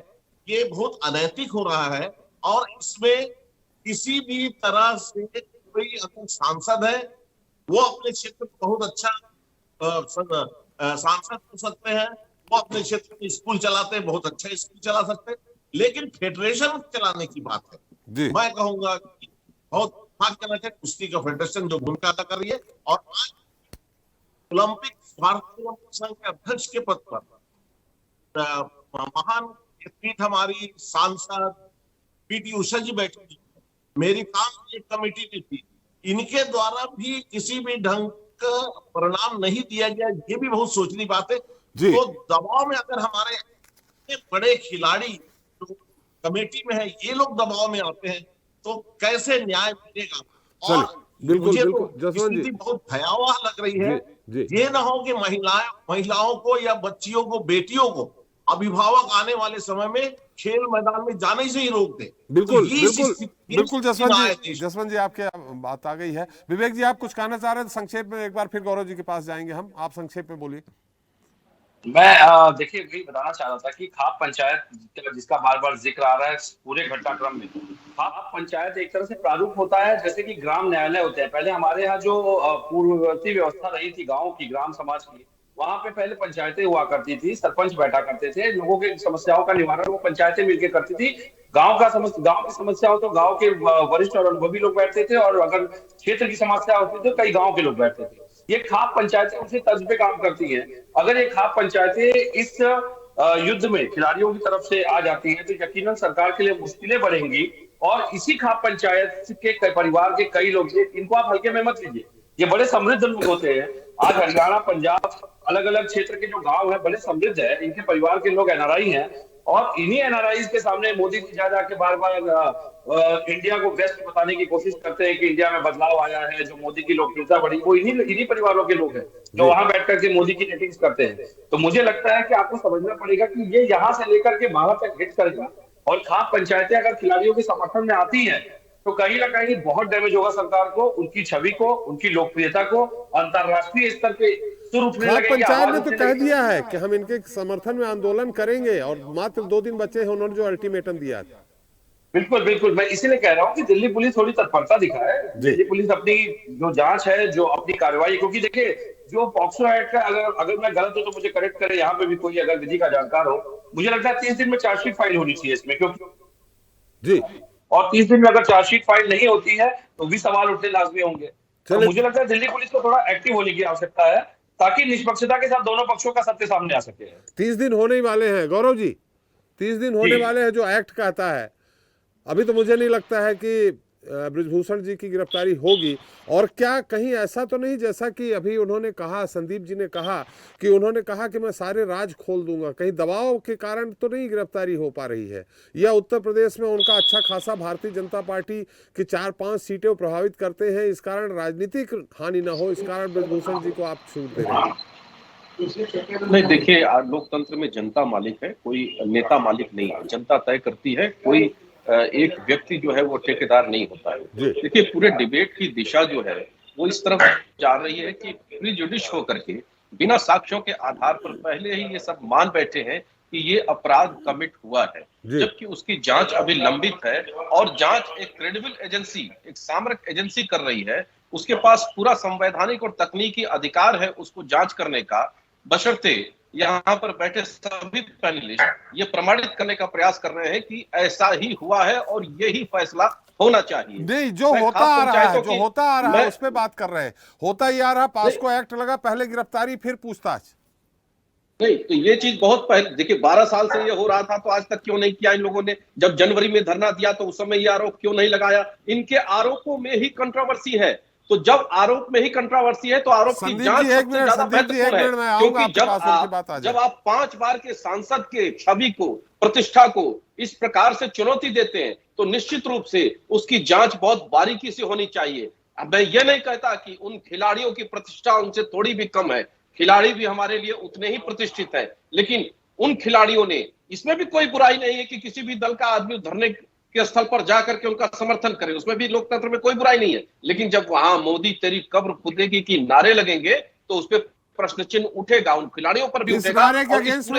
ये बहुत अनैतिक हो रहा है, और इसमें किसी भी तरह से कोई अगर सांसद है वो अपने क्षेत्र में बहुत अच्छा सांसद हो सकते हैं, वो अपने क्षेत्र में स्कूल चलाते हैं, बहुत अच्छा स्कूल चला सकते हैं, लेकिन फेडरेशन चलाने की बात है। मैं कहूंगा कि बहुत भाग्यजनक है कुश्ती का फेडरेशन जो भूमिका अदा कर रही है। और आज ओलंपिक भारतीय ओलंपिक संघ के अध्यक्ष के पद पर महान एथलीट हमारी सांसद पीटी उषा जी बैठी थी, मेरी काम एक कमेटी भी थी, इनके द्वारा भी किसी भी ढंग का परिणाम नहीं दिया गया, ये भी बहुत सोचनी बात है। तो दबाव में अगर हमारे बड़े खिलाड़ी जो कमेटी में है ये लोग दबाव में आते हैं तो कैसे न्याय मिलेगा? और बिल्कुल मुझे बिल्कुल तो स्थिति बहुत भयावह लग रही है। ये ना हो कि महिलाओं को या बच्चियों को, बेटियों को अभिभावक आने वाले समय में खेल मैदान में जाने से ही रोक दे। बिल्कुल तो बिल्कुल बिल्कुल जसवंत जी आपके बात आ गई है। विवेक जी आप कुछ कहना चाह रहे थे संक्षेप में, एक बार फिर गौरव जी के पास जाएंगे हम, आप संक्षेप में बोलिए। मैं देखिए यही बताना चाह रहा था कि खाप पंचायत जिसका बार बार जिक्र आ रहा है पूरे घटनाक्रम में, खाप पंचायत एक तरह से प्रारूप होता है जैसे कि ग्राम न्यायालय होते हैं। पहले हमारे यहाँ जो पूर्ववर्ती व्यवस्था रही थी गाँव की, ग्राम समाज की, वहां पे पहले पंचायतें हुआ करती थी, सरपंच बैठा करते थे, लोगों की समस्याओं का निवारण वो पंचायतें मिलकर करती थी। गांव की समस्या हो तो गांव के वरिष्ठ और अनुभवी लोग बैठते थे, और अगर क्षेत्र की समस्या होती तो कई गांव के लोग बैठते थे। ये खाप पंचायतें उसी तर्ज पे काम करती हैं। अगर ये खाप पंचायतें इस युद्ध में खिलाड़ियों की तरफ से आ जाती हैं तो यकीनन सरकार के लिए मुश्किलें बढ़ेंगी। और इसी खाप पंचायत के परिवार के कई लोग, इनको आप हल्के में मत लीजिए, ये बड़े समृद्ध लोग होते हैं। आज हरियाणा, पंजाब, अलग अलग क्षेत्र के जो गांव है बड़े समृद्ध है, इनके परिवार के लोग एनआरआई हैं, और इन्हीं एनआरआई के सामने मोदी जी जा जाके बार बार इंडिया को बेस्ट बताने की कोशिश करते हैं कि इंडिया में बदलाव आया है, जो मोदी की लोकप्रियता बढ़ी, वो इन्हीं परिवारों के लोग हैं जो वहां बैठ करके मोदी की रेटिंग्स करते हैं। तो मुझे लगता है कि आपको समझना पड़ेगा कि ये यहाँ से लेकर के बाहर तक हिट करेगा, और खाप पंचायतें अगर खिलाड़ियों के समर्थन में आती है तो कहीं ना कहीं बहुत डैमेज होगा सरकार को, उनकी छवि को, उनकी लोकप्रियता को, अंतरराष्ट्रीय स्तर पे सुर उठने लगेगी। पंचायत ने तो कह दिया है कि हम इनके समर्थन में आंदोलन करेंगे, और मात्र 2 दिन बचे हैं, उन्होंने जो अल्टीमेटम दिया था। बिल्कुल बिल्कुल, मैं इसीलिए कह रहा हूँ कि दिल्ली पुलिस थोड़ी तत्परता दिखाए। दिल्ली पुलिस अपनी जो जांच है, जो अपनी कार्रवाई, क्योंकि देखिए जो पॉक्सो एक्ट का, अगर मैं गलत हूं तो मुझे करेक्ट करे, यहाँ पे भी कोई अगर विधि का जानकार हो, मुझे लगता है 30 दिन में चार्जशीट फाइल होनी चाहिए इसमें, क्योंकि जी, और 30 दिन में अगर चार्जशीट फाइल नहीं होती है तो भी सवाल उठने लाजमी होंगे। तो मुझे लगता है दिल्ली पुलिस को थोड़ा एक्टिव होने की आवश्यकता है ताकि निष्पक्षता के साथ दोनों पक्षों का सत्य सामने आ सके। 30 दिन होने ही वाले हैं गौरव जी, 30 दिन होने वाले हैं जो एक्ट कहता है। अभी तो मुझे नहीं लगता है कि बृजभूषण जी की गिरफ्तारी होगी। और क्या कहीं ऐसा तो नहीं जैसा कि अभी उन्होंने कहा, संदीप जी ने कहा कि उन्होंने कहा कि मैं सारे राज खोल दूंगा, कहीं दबाव के कारण तो नहीं गिरफ्तारी हो पा रही है? या उत्तर प्रदेश में उनका अच्छा खासा भारतीय जनता पार्टी की 4-5 सीटें प्रभावित करते हैं, इस कारण राजनीतिक हानि ना हो, इस कारण बृजभूषण जी को आप छूट दे रहे हैं? नहीं, देखिए लोकतंत्र में जनता मालिक है, कोई नेता मालिक नहीं है। जनता तय करती है, कोई एक व्यक्ति जो है वो ठेकेदार नहीं होता है। देखिए पूरे डिबेट की दिशा जो है वो इस तरफ जा रही है कि प्रीजुडिश होकर के बिना साक्ष्यों के आधार पर पहले ही ये सब मान बैठे हैं कि ये अपराध कमिट हुआ है, जबकि उसकी जांच अभी लंबित है, और जांच एक क्रेडिबल एजेंसी, एक सामरिक एजेंसी कर रही है। उसके पास पूरा संवैधानिक और तकनीकी अधिकार है उसको जांच करने का, बशर्ते यहाँ पर बैठे सभी पैनलिस्ट ये प्रमाणित करने का प्रयास कर रहे हैं कि ऐसा ही हुआ है और यही फैसला होना चाहिए। नहीं, जो होता आ रहा है उस पे बात कर रहे हैं। होता ही आ रहा, पास्को एक्ट लगा, पहले गिरफ्तारी फिर पूछताछ। नहीं, तो ये चीज बहुत पहले, देखिए 12 साल से ये हो रहा था, तो आज तक क्यों नहीं किया इन लोगों ने? जब जनवरी में धरना दिया तो उस समय ये आरोप क्यों नहीं लगाया? इनके आरोपों में ही कंट्रोवर्सी है। तो जब आरोप में ही कंट्रोवर्सी है तो आरोप की जांच सबसे ज्यादा महत्वपूर्ण है, क्योंकि जब आप 5 बार के सांसद के छवि को, प्रतिष्ठा को इस प्रकार से चुनौती देते हैं तो निश्चित रूप से उसकी जांच बहुत बारीकी से होनी चाहिए। अब मैं ये नहीं कहता कि उन खिलाड़ियों की प्रतिष्ठा उनसे थोड़ी भी कम है, खिलाड़ी भी हमारे लिए उतने ही प्रतिष्ठित है, लेकिन उन खिलाड़ियों ने, इसमें भी कोई बुराई नहीं है कि किसी भी दल का आदमी धरने के स्थल पर जाकर के उनका समर्थन करे, उसमें भी लोकतंत्र में कोई बुराई नहीं है। लेकिन जब वहां मोदी तेरी कब्र खुदेगी की नारे लगेंगे तो उस पर प्रश्न चिन्ह उठेगा, उन खिलाड़ियों पर भी उठेगा, और इस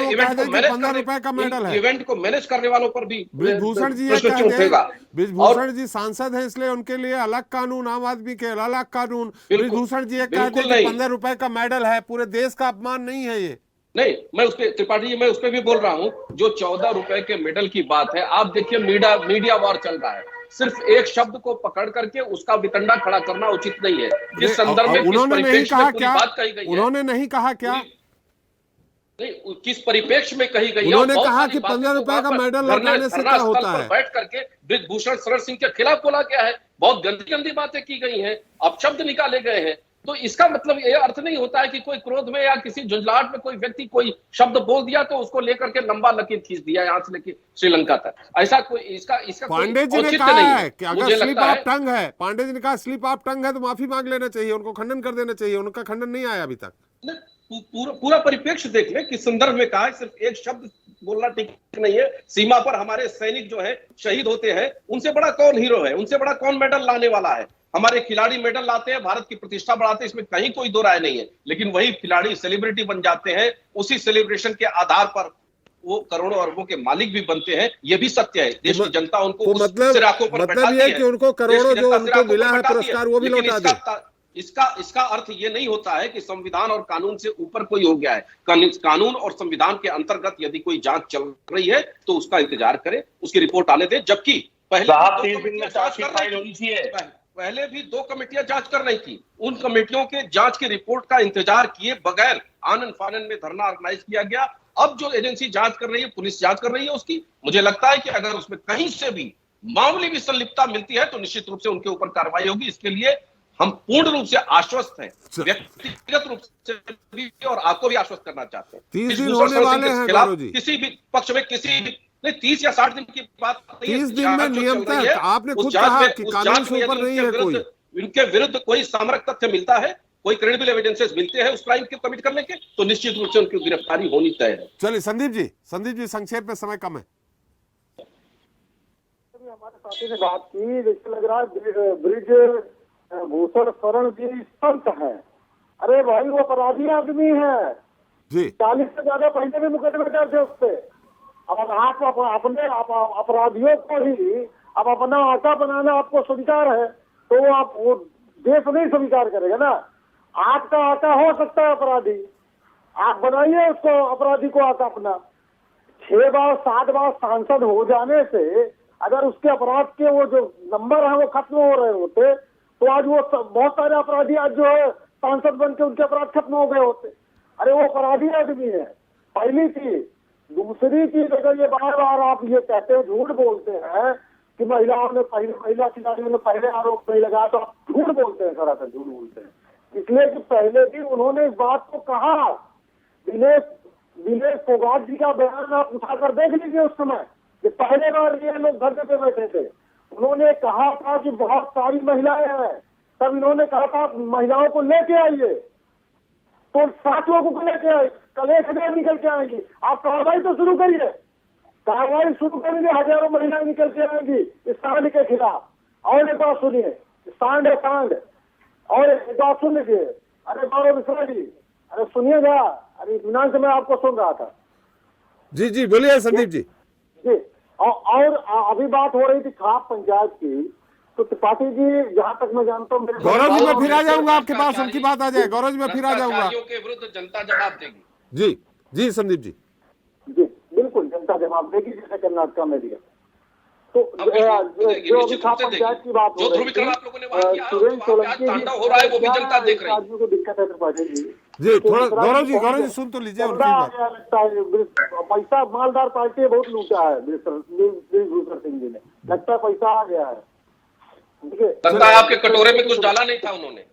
इवेंट को मैनेज करने वालों पर भी बृजभूषण जी उठेगा। बृजभूषण जी सांसद हैं, इसलिए उनके लिए अलग कानून, आम आदमी के अलग कानून। बृजभूषण जी कहते हैं कि 15 रुपए का मेडल है, पूरे देश का अपमान नहीं है ये? नहीं, मैं उस पे त्रिपाठी जी, मैं उस पे भी बोल रहा हूं। जो 14 रुपए के मेडल की बात है, आप देखिए मीडिया वॉर चल रहा है, सिर्फ एक शब्द को पकड़ करके उसका वितंडा खड़ा करना उचित नहीं है। जिस संदर्भ में, किस उन्होंने नहीं परिप्रेक्ष्य कहा में पूरी क्या, बात कही गई है, उन्होंने नहीं कहा क्या, नहीं किस परिप्रेक्ष्य में कही गई है। उन्होंने बहुत कहा सारी कि बातें 15 तो रुपए वहां का पर मेडल लौटाने से धरना क्या स्थल होता पर है। बैठ करके ब्रिजभूषण शरण सिंह के खिलाफ बोला गया है, बहुत गंदी गंदी बातें की गई हैं, अपशब्द निकाले गए हैं। तो इसका मतलब ये अर्थ नहीं होता है कि कोई क्रोध में या किसी झुंझलाहट में कोई व्यक्ति कोई शब्द बोल दिया तो उसको लेकर के लंबा लकीर खींच दिया यहाँ से लेकर श्रीलंका तक। ऐसा कोई इसका पांडे जी ने औचित्य कहा नहीं है कि अगर स्लिप ऑफ टंग है, पांडे जी ने कहा स्लिप ऑफ टंग है तो माफी मांग लेना चाहिए, उनको खंडन कर देना चाहिए। उनका खंडन नहीं आया अभी तक। पूरा परिप्रेक्ष्य देख ले किस संदर्भ में कहा है। सिर्फ एक शब्द बोलना ठीक नहीं है। सीमा पर हमारे सैनिक जो है शहीद होते हैं, उनसे बड़ा कौन हीरो है, उनसे बड़ा कौन मेडल लाने वाला है। हमारे खिलाड़ी मेडल लाते हैं, भारत की प्रतिष्ठा बढ़ाते हैं, इसमें कहीं कोई दो राय नहीं है। लेकिन वही खिलाड़ी सेलिब्रिटी बन जाते हैं, उसी सेलिब्रेशन के आधार पर वो करोड़ों अरबों के मालिक भी बनते हैं। ये भी सत्य है। देश की जनता उनको तो मतलब ये कि उनको करोड़ों जो उनको मिला है पुरस्कार वो भी लौटा दे। इसका अर्थ ये नहीं होता है कि संविधान और कानून से ऊपर कोई हो गया है। कानून और संविधान के अंतर्गत यदि कोई जांच चल रही है तो उसका इंतजार करे, उसकी रिपोर्ट आने दे। जबकि पहले भी 2 कमेटियां जांच कर रही थी। उन कमेटियों के जांच की रिपोर्ट का इंतजार किए बगैर आनन फानन में धरना ऑर्गेनाइज किया गया। अब जो एजेंसी जांच कर रही है, पुलिस जांच कर रही है उसकी, मुझे लगता है कि अगर उसमें कहीं से भी मामूली भी संलिप्तता मिलती है तो निश्चित रूप से उनके ऊपर कार्रवाई होगी। इसके लिए हम पूर्ण रूप से आश्वस्त हैं, व्यक्तिगत रूप से भी, और आपको भी आश्वस्त करना चाहते हैं। 30 दिन होने वाले हैं गौरव जी। किसी भी पक्ष में किसी भी नहीं, 30 या 60 दिन की बात नहीं है। 30 दिन में नियम तय, आपने खुद कहा कि कानून से ऊपर नहीं है कोई। उनके विरुद्ध कोई सामरक तथ्य मिलता है, कोई क्रेडिबल एविडेंसेस मिलते हैं उस क्राइम को कमिट करने के, तो निश्चित रूप से उनकी गिरफ्तारी होनी तय है। चलिए संदीप जी संक्षेप में, समय कम है। हमारे साथी ने बात की, जैसे लग रहा है ब्रिज भूषण शरण जी संत है। अरे भाई वो अपराधी आदमी है जी, 40 से ज्यादा पहले भी मुकदमे दर्ज है उस पर। अब आप अपने अपराधियों को ही अब अपना आका बनाना आपको स्वीकार है तो वो देश नहीं स्वीकार करेगा ना। आपका आका हो सकता है अपराधी, आप बनाइए उसको, अपराधी को आका अपना। 6 बार 7 बार सांसद हो जाने से अगर उसके अपराध के वो जो नंबर है वो खत्म हो रहे होते तो आज वो बहुत सारे अपराधी आज जो है सांसद बन के उनके अपराध खत्म हो गए होते। अरे वो अपराधी आदमी है, पहली चीज। दूसरी चीज, अगर ये बार बार आप ये कहते हैं, झूठ बोलते हैं कि महिला खिलाड़ियों ने पहले आरोप नहीं लगाया, तो आप झूठ बोलते हैं, सरासर झूठ बोलते हैं। इसलिए कि पहले भी उन्होंने इस बात को कहा। दिनेश फोगाट जी का बयान आप उठाकर देख लीजिए उस समय, कि पहले बार ये लोग धरने पे बैठे थे, उन्होंने कहा था कि बहुत सारी महिलाएं हैं, तब इन्होंने कहा था महिलाओं को लेके आइए, तो 7 लोगों को लेके आए, कल 1000 निकल के आएंगी। आप कार्रवाई तो शुरू करिए, कार्रवाई शुरू करेंगे, हजारों महिलाएं निकल के आएंगी इस सांड के खिलाफ। और एक बात सुनिए, सांड है सांड। और एक बात सुन लीजिए, अरे गौरव मिश्रा जी, अरे सुनिएगा, अरे इत्मीनान से मैं आपको सुन रहा था। जी बोलिए संदीप जी। और अभी बात हो रही थी खाप पंचायत की, तो त्रिपाठी जी जहाँ तक मैं जानता हूँ, गौरव जी मैं फिर आ जाऊंगा आपके पास, उनकी बात आ जाए। गौरव जी मैं फिर आ जाऊंगा। के विरुद्ध जनता जवाब देगी। जी संदीप जी बिल्कुल जनता जवाब देगी, जैसे कर्नाटक में दिया। तो जो अभी खाप पंचायत की बात हो रही थी, सुरेंद्र सोलंकी हो रहा है, वो भी जनता देख रही है। आदमी को दिक्कत है त्रिपाठी जी थोड़ा गौरव जी सुन तो लीजिए उनकी बात। पैसा मालदार पार्टी बहुत लूटा है ब्रिजभूषण सिंह जी ने, लगता है पैसा आ गया है। लगता है आपके कटोरे में कुछ डाला नहीं था उन्होंने।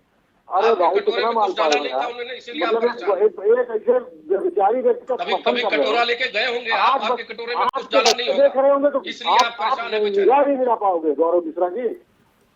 अरे भाई कितना माल डाला नहीं था उन्होंने, इसीलिए एक ऐसे बेचारी व्यक्ति का कभी कटोरा लेके गए होंगे, आपके कटोरे में कुछ डाला नहीं होगा, देख रहे होंगे तो इसलिए आप परेशान है बेचारे। नहीं मिला पाओगे गौरव मिश्रा जी,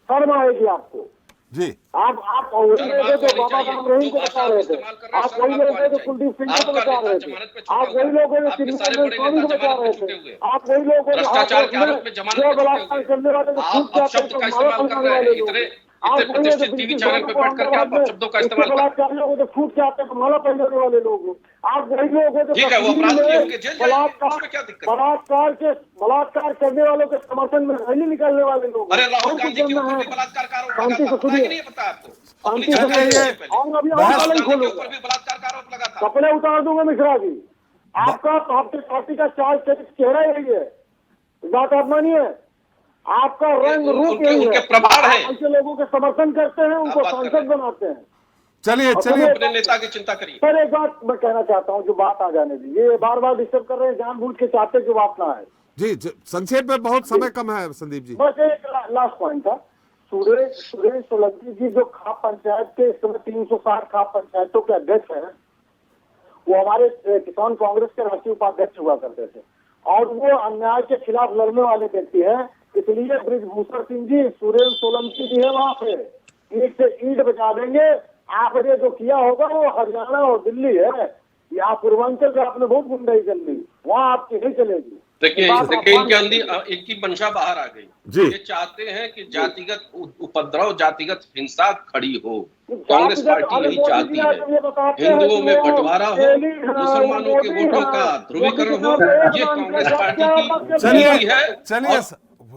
शर्म आएगी आपको जी। आप वही लोग थे जो बाबा राम रहीम को बता रहे थे, आप वही लोग थे जो कुलदीप सिंह को बता रहे थे, आप वही लोग हैं जो चिन्मय स्वामी को बता रहे थे, आप वही लोग हैं जो बलात्कार करने वाले को छूट जाते हैं, माला बनाने वाले लोग, आप वही हैं जो टीवी चैनल पे बैठ करके आप शब्दों का इस्तेमाल बलात्कारियों को जो छूट जाते हैं, माला पहनने वाले लोग, आप वही लोग हैं जो बलात्कार करने वालों के समर्थन में रैली निकालने वाले लोग। अरे राहुल गांधी के ऊपर भी बलात्कार का आरोप लगा था, पता है कि नहीं पता आपको? शांति से सुनिए, और अभी और नहीं खोलूंगा, कपड़े उतार दूंगा मिश्रा जी। आपका आपके पार्टी का चेहरा यही है, बात आप मानिए। आपका रंग रूप उनके यही उनके है। प्रभार है। आप ऐसे लोगों के समर्थन करते हैं, उनको बात कर रहे सांसद हैं। बनाते हैं। चलिए चलिए अपने नेता की चिंता करिए। सर एक बात मैं कहना चाहता हूँ, जो बात आ जाने दी, ये बार बार डिस्टर्ब कर रहे हैं, जानबूझ के चाहते कि बात ना आए। जी संक्षेप में, बहुत समय कम है संदीप जी। बस एक लास्ट पॉइंट था। सुरेश सोलंकी जी जो खाप पंचायत के इस समय 360 खाप पंचायतों के अध्यक्ष हैं, वो हमारे किसान कांग्रेस के राष्ट्रीय उपाध्यक्ष हुआ करते थे और वो अन्याय के खिलाफ लड़ने वाले व्यक्ति हैं। इसलिए ब्रिजभूषण सिंह जी, सुरेश सोलंकी जी है वहाँ पे, ईंट से ईंट बजा देंगे। आपने जो किया होगा वो हरियाणा और दिल्ली है, यहाँ पूर्वांचल का आपने बहुत गुंडाई कर ली, वहाँ आपकी नहीं चलेगी। देखिए इनकी मंशा बाहर आ गई। जी। ये चाहते हैं कि जातिगत उपद्रव, जातिगत हिंसा खड़ी हो। कांग्रेस पार्टी यही चाहती है, हिंदुओं में बंटवारा हो, मुसलमानों के वोटों का ध्रुवीकरण हो। ये कांग्रेस पार्टी की नीति है। चलिए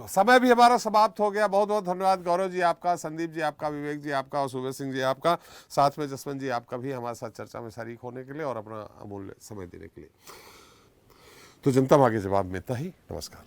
समय भी हमारा समाप्त हो गया। बहुत बहुत धन्यवाद गौरव जी आपका, संदीप जी आपका, विवेक जी आपका और सुबेश सिंह जी आपका, साथ में जसवंत जी आपका भी हमारे साथ चर्चा में शरीक होने के लिए और अपना अमूल्य समय देने के लिए। तो जनता मांगे जवाब में इतना ही। नमस्कार।